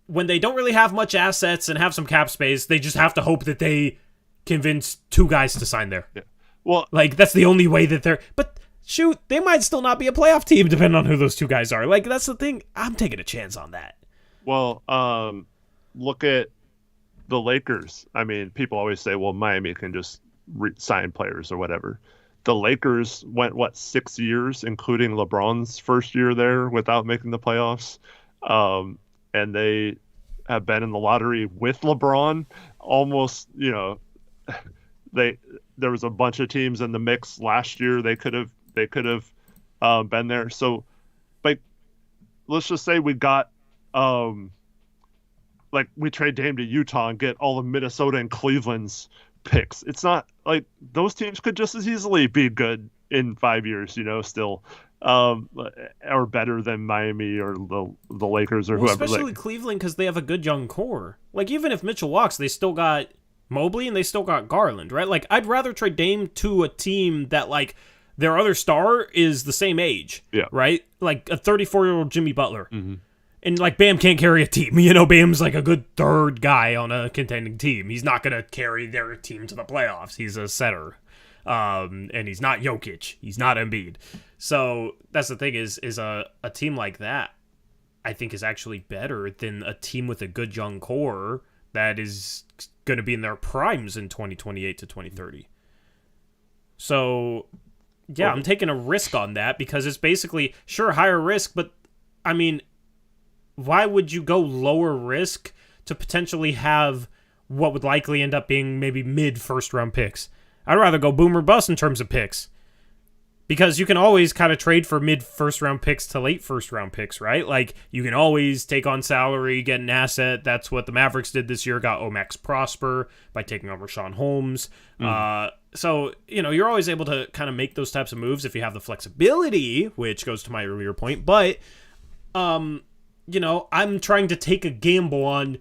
when they don't really have much assets and have some cap space, they just have to hope that they convince 2 guys to sign there. Yeah. Well, that's the only way that they're... But, shoot, they might still not be a playoff team depending on who those 2 guys are. That's the thing. I'm taking a chance on that. Well, look at the Lakers. I mean, people always say, well, Miami can just sign players or whatever. The Lakers went, 6 years, including LeBron's first year there, without making the playoffs. And they have been in the lottery with LeBron. Almost, there was a bunch of teams in the mix last year. They could have been there. So, let's just say we got, we trade Dame to Utah and get all of Minnesota and Cleveland's picks. It's not like those teams could just as easily be good in 5 years, still. Or better than Miami or the Lakers or whoever. Especially Cleveland because they have a good young core. Even if Mitchell walks, they still got Mobley and they still got Garland, right? I'd rather trade Dame to a team that their other star is the same age, right? A 34-year-old Jimmy Butler. Mm-hmm. And Bam can't carry a team. Bam's a good third guy on a contending team. He's not going to carry their team to the playoffs. He's a setter. And he's not Jokic. He's not Embiid. So that's the thing is a team like that, I think, is actually better than a team with a good young core that is going to be in their primes in 2028 to 2030. So, yeah, I'm taking a risk on that because it's basically, sure, higher risk, but, I mean, why would you go lower risk to potentially have what would likely end up being maybe mid-first-round picks? I'd rather go boom or bust in terms of picks. Because you can always kind of trade for mid-first-round picks to late first-round picks, right? You can always take on salary, get an asset. That's what the Mavericks did this year, got Omax Prosper by taking on Rashawn Holmes. So, you're always able to kind of make those types of moves if you have the flexibility, which goes to my earlier point. But, I'm trying to take a gamble on,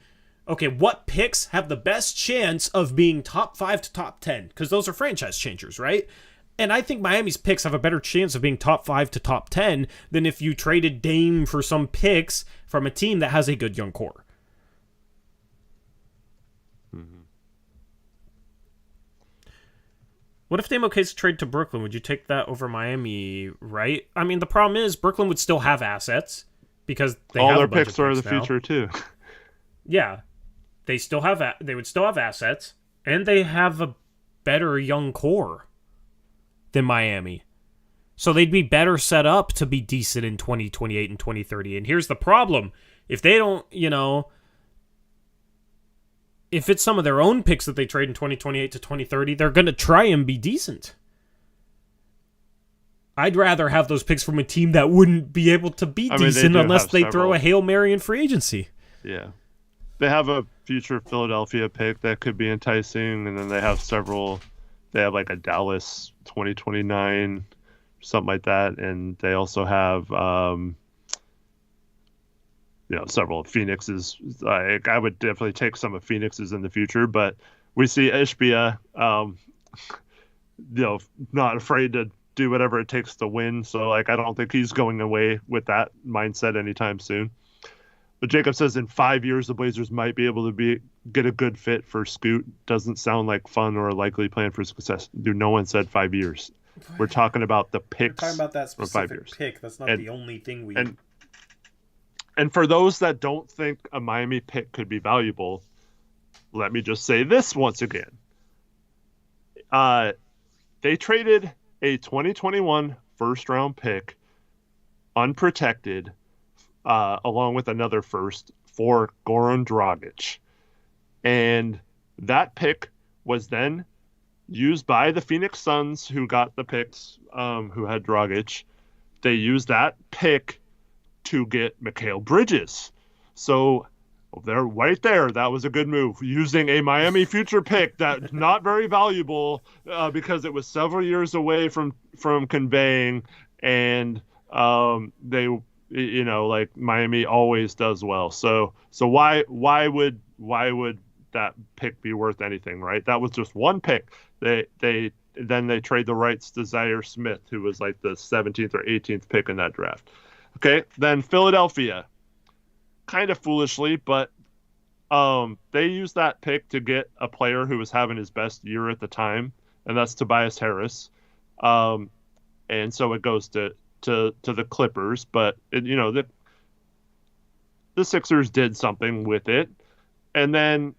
okay, what picks have the best chance of being top 5 to top 10? Because those are franchise changers, right? And I think Miami's picks have a better chance of being top 5 to top 10 than if you traded Dame for some picks from a team that has a good young core. Mm-hmm. What if Dame OK's trade to Brooklyn? Would you take that over Miami, right? I mean, the problem is Brooklyn would still have assets because they all have their a bunch picks of are picks the now. future too. Yeah. They would still have assets, and they have a better young core than Miami. So they'd be better set up to be decent in 2028 and 2030. And here's the problem. If they don't, if it's some of their own picks that they trade in 2028 to 2030, they're going to try and be decent. I'd rather have those picks from a team that wouldn't be able to be decent unless they throw a Hail Mary in free agency. Yeah. They have a future Philadelphia pick that could be enticing, and then they have several. They have like a Dallas 2029, something like that, and they also have several Phoenixes. I would definitely take some of Phoenixes in the future, but we see Ishbia, not afraid to do whatever it takes to win. So I don't think he's going away with that mindset anytime soon. But Jacob says in 5 years the Blazers might be able to get a good fit for Scoot. Doesn't sound like fun or a likely plan for success. Dude, no one said 5 years. We're talking about the picks. We're talking about that specific pick. That's not the only thing we. And for those that don't think a Miami pick could be valuable, let me just say this once again. They traded a 2021 first-round pick, unprotected, along with another first, for Goran Dragic. And that pick was then used by the Phoenix Suns, who got the picks, who had Dragic. They used that pick to get Mikal Bridges. So they're right there. That was a good move. Using a Miami future pick that not very valuable because it was several years away from conveying, and they, like Miami always does well. So why would that pick be worth anything, right? That was just one pick. They trade the rights to Zaire Smith, who was like the 17th or 18th pick in that draft. Okay, then Philadelphia, kind of foolishly, but they used that pick to get a player who was having his best year at the time, and that's Tobias Harris. And so it goes to the Clippers, but the Sixers did something with it, and then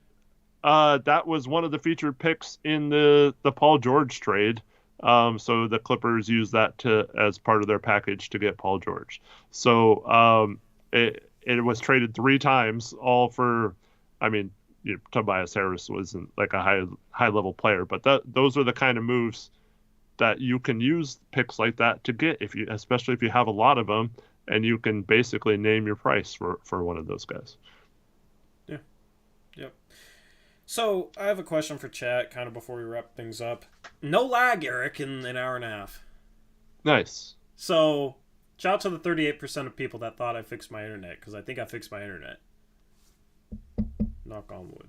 that was one of the featured picks in the Paul George trade. So the Clippers used that as part of their package to get Paul George. So it was traded 3 times, all for, Tobias Harris wasn't like a high level player, but those are the kind of moves that you can use picks like that to get, especially if you have a lot of them, and you can basically name your price for one of those guys. Yeah. Yep. So I have a question for chat kind of before we wrap things up. No lag, Eric, in an hour and a half. Nice. So shout out to the 38% of people that thought I fixed my internet, because I think I fixed my internet. Knock on wood.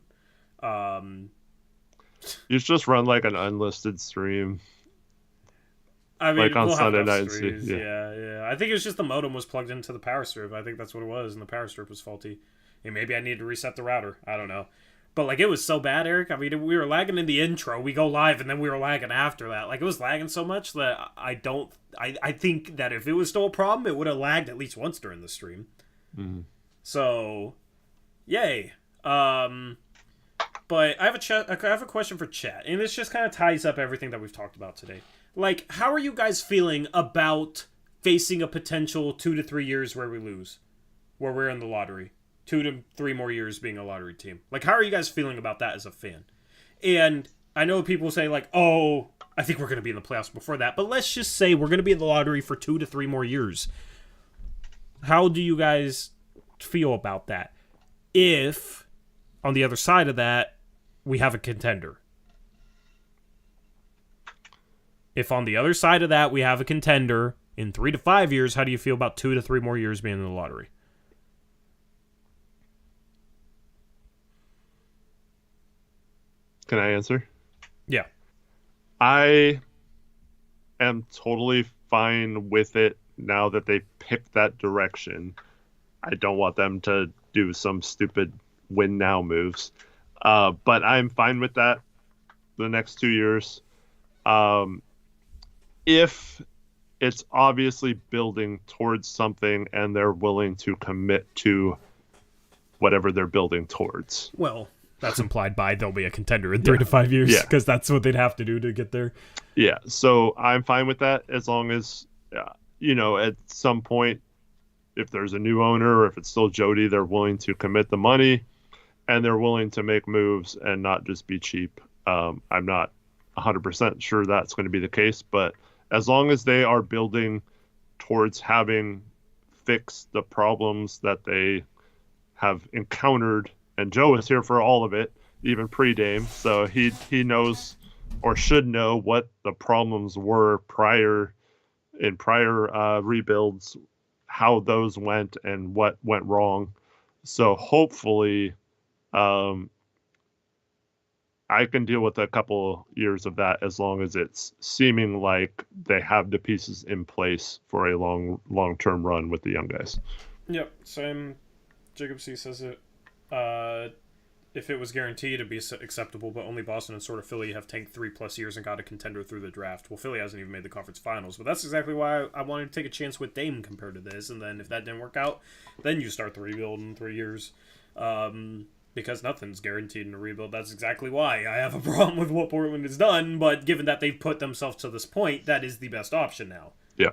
You should just run like an unlisted stream. Like on we'll Sunday night. Yeah. I think it was just the modem was plugged into the power strip. I think that's what it was, and the power strip was faulty. And maybe I needed to reset the router. I don't know. But it was so bad, Eric. We were lagging in the intro. We go live, and then we were lagging after that. It was lagging so much that I think that if it was still a problem, it would have lagged at least once during the stream. Mm-hmm. So, yay. But I have a question for chat, and this just kind of ties up everything that we've talked about today. How are you guys feeling about facing a potential 2 to 3 years where we lose, where we're in the lottery? 2 to 3 more years being a lottery team. How are you guys feeling about that as a fan? And I know people say oh, I think we're going to be in the playoffs before that, but let's just say we're going to be in the lottery for 2 to 3 more years. How do you guys feel about that? If, on the other side of that, we have a contender. If on the other side of that we have a contender in 3 to 5 years, how do you feel about 2 to 3 more years being in the lottery? Can I answer? Yeah. I am totally fine with it now that they picked that direction. I don't want them to do some stupid win now moves. But I'm fine with that the next 2 years. If it's obviously building towards something and they're willing to commit to whatever they're building towards. Well, that's implied by there'll be a contender in 3 to 5 years, because that's what they'd have to do to get there. Yeah, so I'm fine with that as long as, at some point, if there's a new owner or if it's still Jody, they're willing to commit the money. and they're willing to make moves and not just be cheap. I'm not 100% sure that's going to be the case, but as long as they are building towards having fixed the problems that they have encountered, and Joe is here for all of it, even pre-Dame, so he knows or should know what the problems were prior rebuilds, how those went and what went wrong. So hopefully I can deal with a couple years of that as long as it's seeming like they have the pieces in place for a long-term run with the young guys. Yep, same. Jacob C says it. If it was guaranteed, it'd be acceptable, but only Boston and sort of Philly have tanked 3+ years and got a contender through the draft. Well, Philly hasn't even made the conference finals, but that's exactly why I wanted to take a chance with Dame compared to this, and then if that didn't work out, then you start the rebuild in 3 years. Because nothing's guaranteed in a rebuild. That's exactly why I have a problem with what Portland has done, but given that they've put themselves to this point, that is the best option now. Yeah.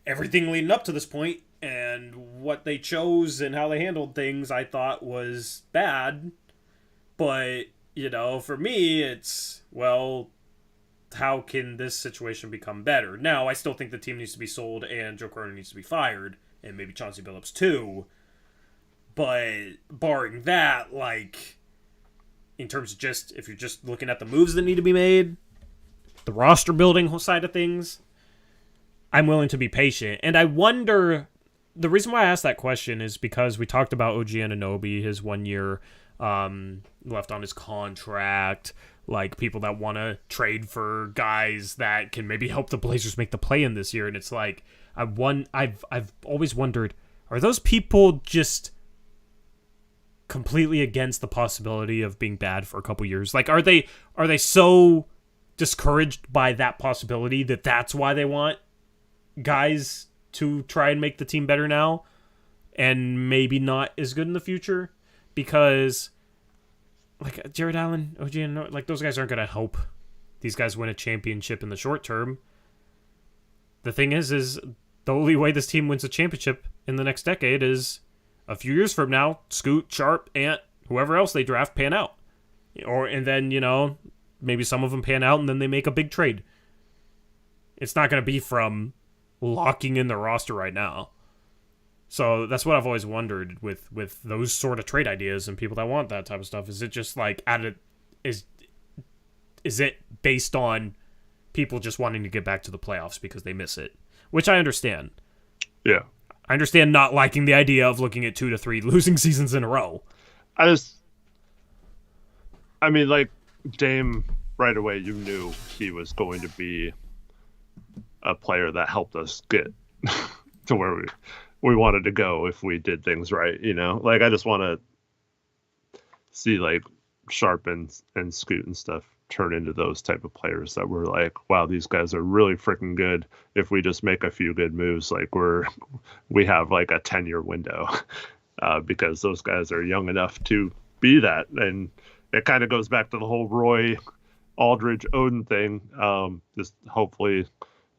Everything leading up to this point and what they chose and how they handled things I thought was bad. But, for me, it's, well, how can this situation become better? Now, I still think the team needs to be sold and Joe Cronin needs to be fired, and maybe Chauncey Billups too. But barring that, in terms of just, if you're just looking at the moves that need to be made, the roster building side of things, I'm willing to be patient. And I wonder, the reason why I asked that question is because we talked about OG Anunoby, his 1 year left on his contract, people that want to trade for guys that can maybe help the Blazers make the play-in this year. And it's I've always wondered, are those people just completely against the possibility of being bad for a couple years? Are they so discouraged by that possibility that that's why they want guys to try and make the team better now and maybe not as good in the future? Because Jared Allen, OG, and those guys aren't going to help these guys win a championship in the short term. The thing is the only way this team wins a championship in the next decade is a few years from now, Scoot, Sharp, Ant, whoever else they draft pan out. And then, maybe some of them pan out and then they make a big trade. It's not going to be from locking in the roster right now. So that's what I've always wondered with those sort of trade ideas and people that want that type of stuff. Is it just is it based on people just wanting to get back to the playoffs because they miss it? Which I understand. Yeah. I understand not liking the idea of looking at 2 to 3 losing seasons in a row. Dame, right away, you knew he was going to be a player that helped us get to where we wanted to go if we did things right, I just want to see Sharp and Scoot and stuff turn into those type of players that we're wow, these guys are really freaking good. If we just make a few good moves, we have a 10-year window because those guys are young enough to be that. And it kind of goes back to the whole Roy Aldridge Odin thing. Just hopefully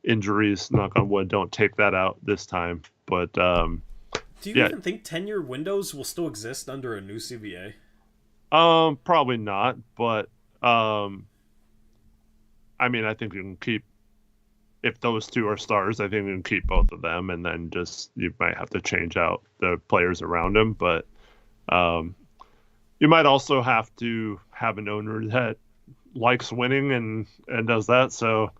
injuries, knock on wood, don't take that out this time. But do you even think 10-year windows will still exist under a new CBA? Probably not, but I think you can keep, if those two are stars, I think you can keep both of them, and then just you might have to change out the players around them. But you might also have to have an owner that likes winning and does that. So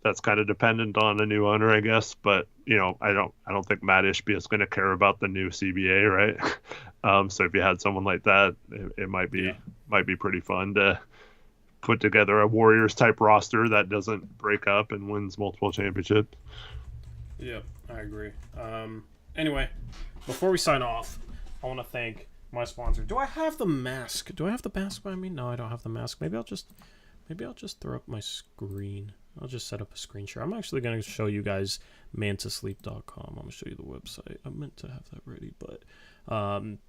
that's kind of dependent on a new owner, I guess. But I don't think Matt Ishbia is going to care about the new CBA, right? So if you had someone like that, it might be pretty fun to put together a Warriors type roster that doesn't break up and wins multiple championships. Yep, I agree. Anyway, before we sign off, I want to thank my sponsor. Do I have the mask? Do I have the mask by me? No, I don't have the mask. Maybe I'll just throw up my screen. I'll just set up a screen share. I'm actually going to show you guys mantasleep.com. I'm going to show you the website. I meant to have that ready, but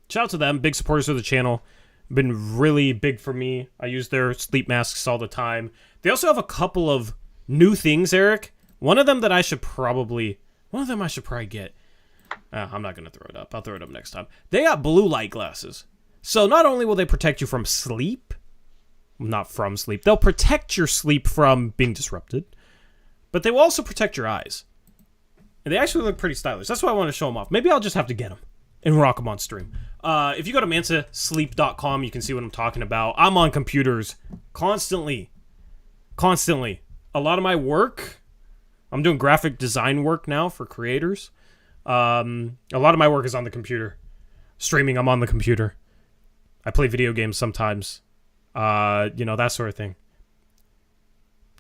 shout out to them. Big supporters of the channel. Been really big for me. I use their sleep masks all the time. They also have a couple of new things, Eric. One of them I should probably get. I'm not going to throw it up. I'll throw it up next time. They got blue light glasses. So not only will they protect you from sleep, not from sleep, they'll protect your sleep from being disrupted, but they will also protect your eyes. And they actually look pretty stylish. That's why I want to show them off. Maybe I'll just have to get them and rock them on stream. If you go to mansasleep.com, you can see what I'm talking about. I'm on computers constantly. A lot of my work, I'm doing graphic design work now for creators. A lot of my work is on the computer. Streaming, I'm on the computer. I play video games sometimes. That sort of thing.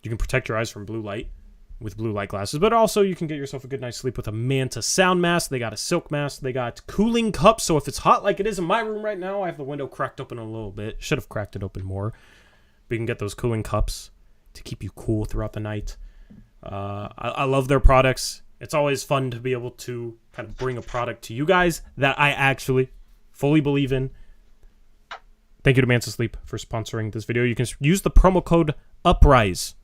You can protect your eyes from blue light with blue light glasses, but also you can get yourself a good night's sleep with a Manta sound mask. They got a silk mask. They got cooling cups, so if it's hot like it is in my room right now, I have the window cracked open a little bit. Should have cracked it open more. But you can get those cooling cups to keep you cool throughout the night. I love their products. It's always fun to be able to kind of bring a product to you guys that I actually fully believe in. Thank you to Manta Sleep for sponsoring this video. You can use the promo code UPRISE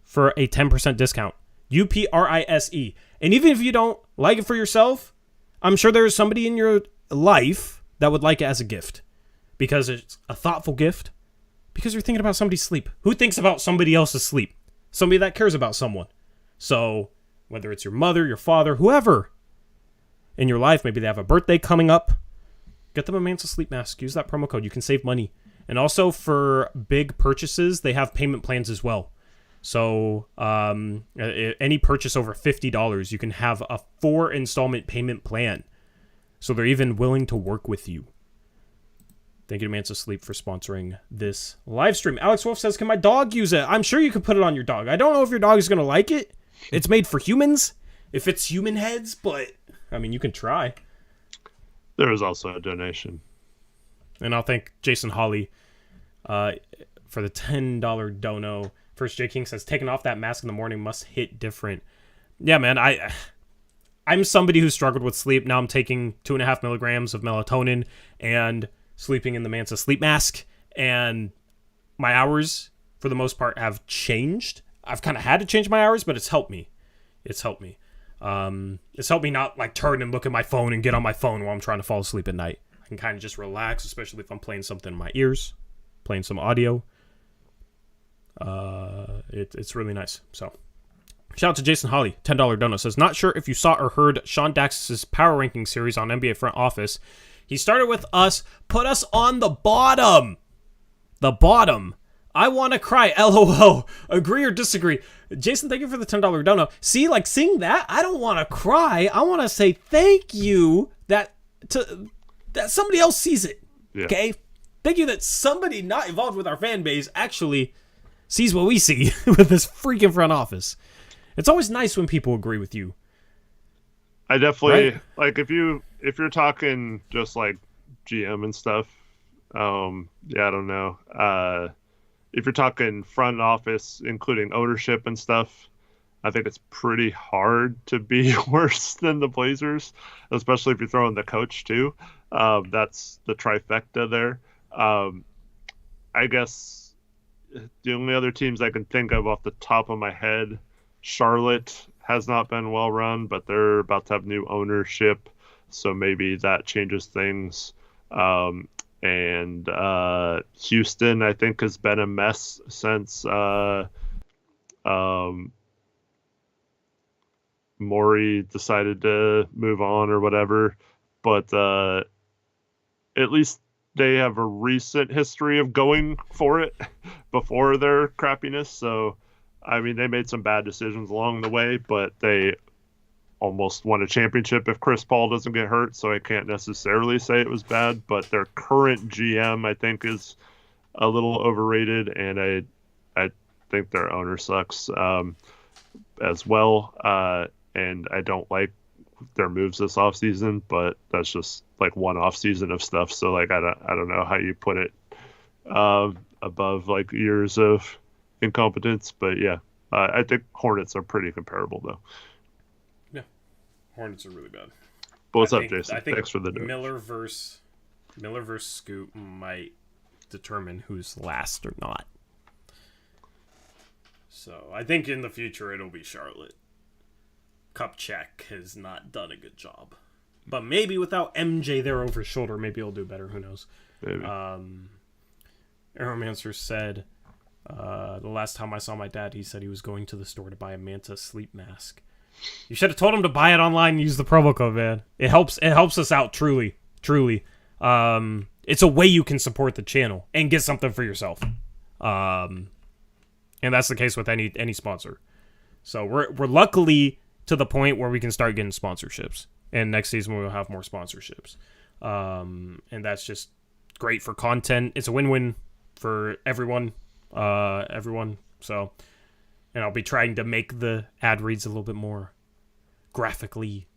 for a 10% discount. UPRISE. And even if you don't like it for yourself, I'm sure there's somebody in your life that would like it as a gift. Because it's a thoughtful gift. Because you're thinking about somebody's sleep. Who thinks about somebody else's sleep? Somebody that cares about someone. So, whether it's your mother, your father, whoever in your life, maybe they have a birthday coming up, get them a Manta Sleep mask. Use that promo code. You can save money. And also for big purchases, they have payment plans as well. So any purchase over $50, you can have a 4 installment payment plan. So they're even willing to work with you. Thank you to Manta Sleep for sponsoring this live stream. Alex Wolf says, can my dog use it? I'm sure you could put it on your dog. I don't know if your dog is going to like it. It's made for humans, if it's human heads, but, I mean, you can try. There is also a donation. And I'll thank Jason Hawley for the $10 dono. First J King says, taking off that mask in the morning must hit different. Yeah, man, I'm somebody who struggled with sleep. Now I'm taking 2.5 milligrams of melatonin and sleeping in the Manta Sleep mask. And my hours, for the most part, have changed. I've kind of had to change my hours, but it's helped me. It's helped me not like turn and look at my phone and get on my phone while I'm trying to fall asleep at night. I can kind of just relax, especially if I'm playing something in my ears, playing some audio. It's really nice. So, shout out to Jason Hawley, $10 donut, says, not sure if you saw or heard Sean Dax's power ranking series on NBA Front Office. He started with us, put us on the bottom. The bottom. I want to cry, LOL. Agree or disagree? Jason, thank you for the $10 donut. See, like, seeing that, I don't want to cry. I want to say thank you that somebody else sees it. Yeah. Okay? Thank you that somebody not involved with our fan base actually sees what we see with this freaking front office. It's always nice when people agree with you. I definitely, right? Like, if you're talking just, like, GM and stuff, I don't know. If you're talking front office, including ownership and stuff, I think it's pretty hard to be worse than the Blazers, especially if you throw in the coach, too. That's the trifecta there. I guess the only other teams I can think of off the top of my head, Charlotte has not been well run, but they're about to have new ownership, so maybe that changes things. And Houston, I think, has been a mess since Morey decided to move on or whatever. But at least they have a recent history of going for it before their crappiness. So, I mean, they made some bad decisions along the way, but they almost won a championship if Chris Paul doesn't get hurt, so I can't necessarily say it was bad, but their current GM, I think, is a little overrated, and I think their owner sucks as well, and I don't like their moves this offseason, but that's just like one offseason of stuff, so like I don't know how you put it above like years of incompetence, but yeah, I think Hornets are pretty comparable though. Hornets are really bad. But what's up, Jason? I think thanks for the note. Miller versus Scoot might determine who's last or not. So I think in the future it'll be Charlotte. Kupchak has not done a good job. But maybe without MJ there over his shoulder, maybe he'll do better. Who knows? Maybe. Aeromancer said, the last time I saw my dad, he said he was going to the store to buy a Manta sleep mask. You should have told him to buy it online and use the promo code, man. It helps us out, truly. It's a way you can support the channel and get something for yourself. And that's the case with any sponsor. So we're luckily to the point where we can start getting sponsorships. And next season we'll have more sponsorships. And that's just great for content. It's a win-win for everyone. So, and I'll be trying to make the ad reads a little bit more graphically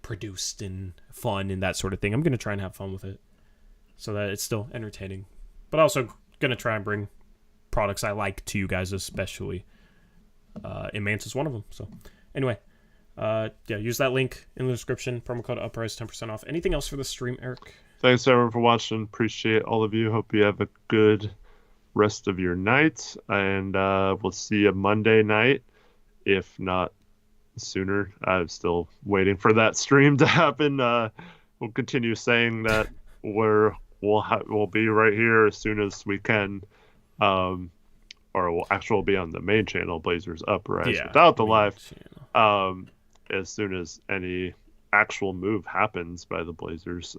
produced and fun and that sort of thing. I'm going to try and have fun with it so that it's still entertaining. But also going to try and bring products I like to you guys, especially. And Manta's one of them. So, anyway. Use that link in the description. Promo code Uprise, 10% off. Anything else for the stream, Eric? Thanks everyone for watching. Appreciate all of you. Hope you have a good rest of your night, and we'll see you Monday night, if not sooner. I'm still waiting for that stream to happen. We'll continue saying that we'll be right here as soon as we can, or we'll be on the main channel, Blazers Uprise, without the live. As soon as any actual move happens by the Blazers.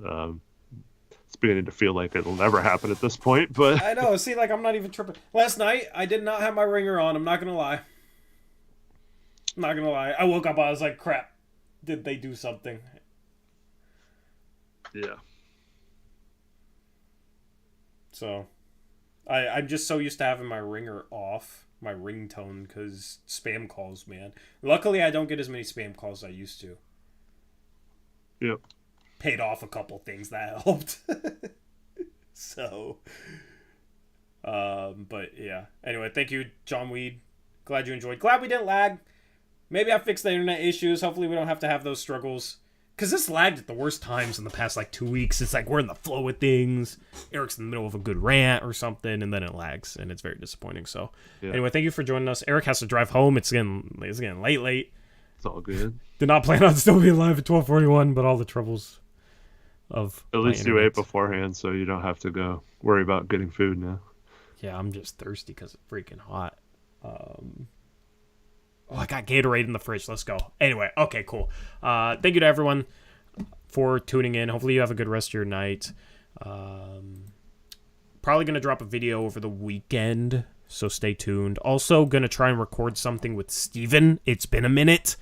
It's beginning to feel like it'll never happen at this point, but I know. See, like, I'm not even tripping. Last night, I did not have my ringer on. I'm not gonna lie. I woke up, I was like, crap. Did they do something? Yeah. So, I'm just so used to having my ringer off, my ringtone, because spam calls, man. Luckily, I don't get as many spam calls as I used to. Yep. Paid off a couple things that helped. So, but yeah. Anyway, thank you, John Weed. Glad you enjoyed. Glad we didn't lag. Maybe I fixed the internet issues. Hopefully we don't have to have those struggles. Because this lagged at the worst times in the past, 2 weeks. It's like we're in the flow of things. Eric's in the middle of a good rant or something, and then it lags, and it's very disappointing. So, Anyway, thank you for joining us. Eric has to drive home. It's getting late. It's all good. Did not plan on still being live at 12:41, but all the troubles of at least you ate beforehand, so you don't have to go worry about getting food now. Yeah, I'm just thirsty because it's freaking hot. I got Gatorade in the fridge. Let's go. Anyway, okay, cool. Thank you to everyone for tuning in. Hopefully you have a good rest of your night. Probably going to drop a video over the weekend, so stay tuned. Also, going to try and record something with Steven. It's been a minute.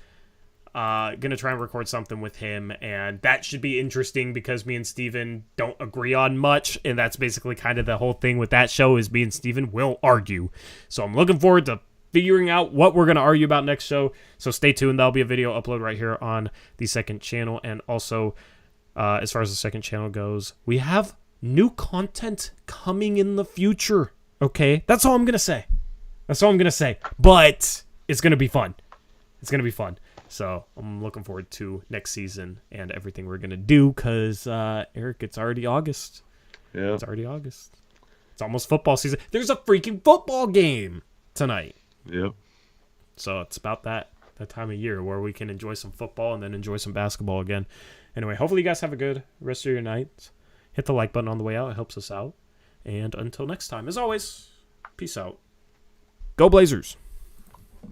Going to try and record something with him, and that should be interesting because me and Steven don't agree on much, and that's basically kind of the whole thing with that show is me and Steven will argue. So I'm looking forward to figuring out what we're going to argue about next show. So stay tuned. That'll be a video upload right here on the second channel. And also, as far as the second channel goes, we have new content coming in the future. Okay? That's all I'm going to say. But it's going to be fun. So I'm looking forward to next season and everything we're going to do because, Eric, it's already August. Yeah. It's already August. It's almost football season. There's a freaking football game tonight. Yep. So it's about that time of year where we can enjoy some football and then enjoy some basketball again. Anyway, hopefully you guys have a good rest of your night. Hit the like button on the way out. It helps us out. And until next time, as always, peace out. Go Blazers.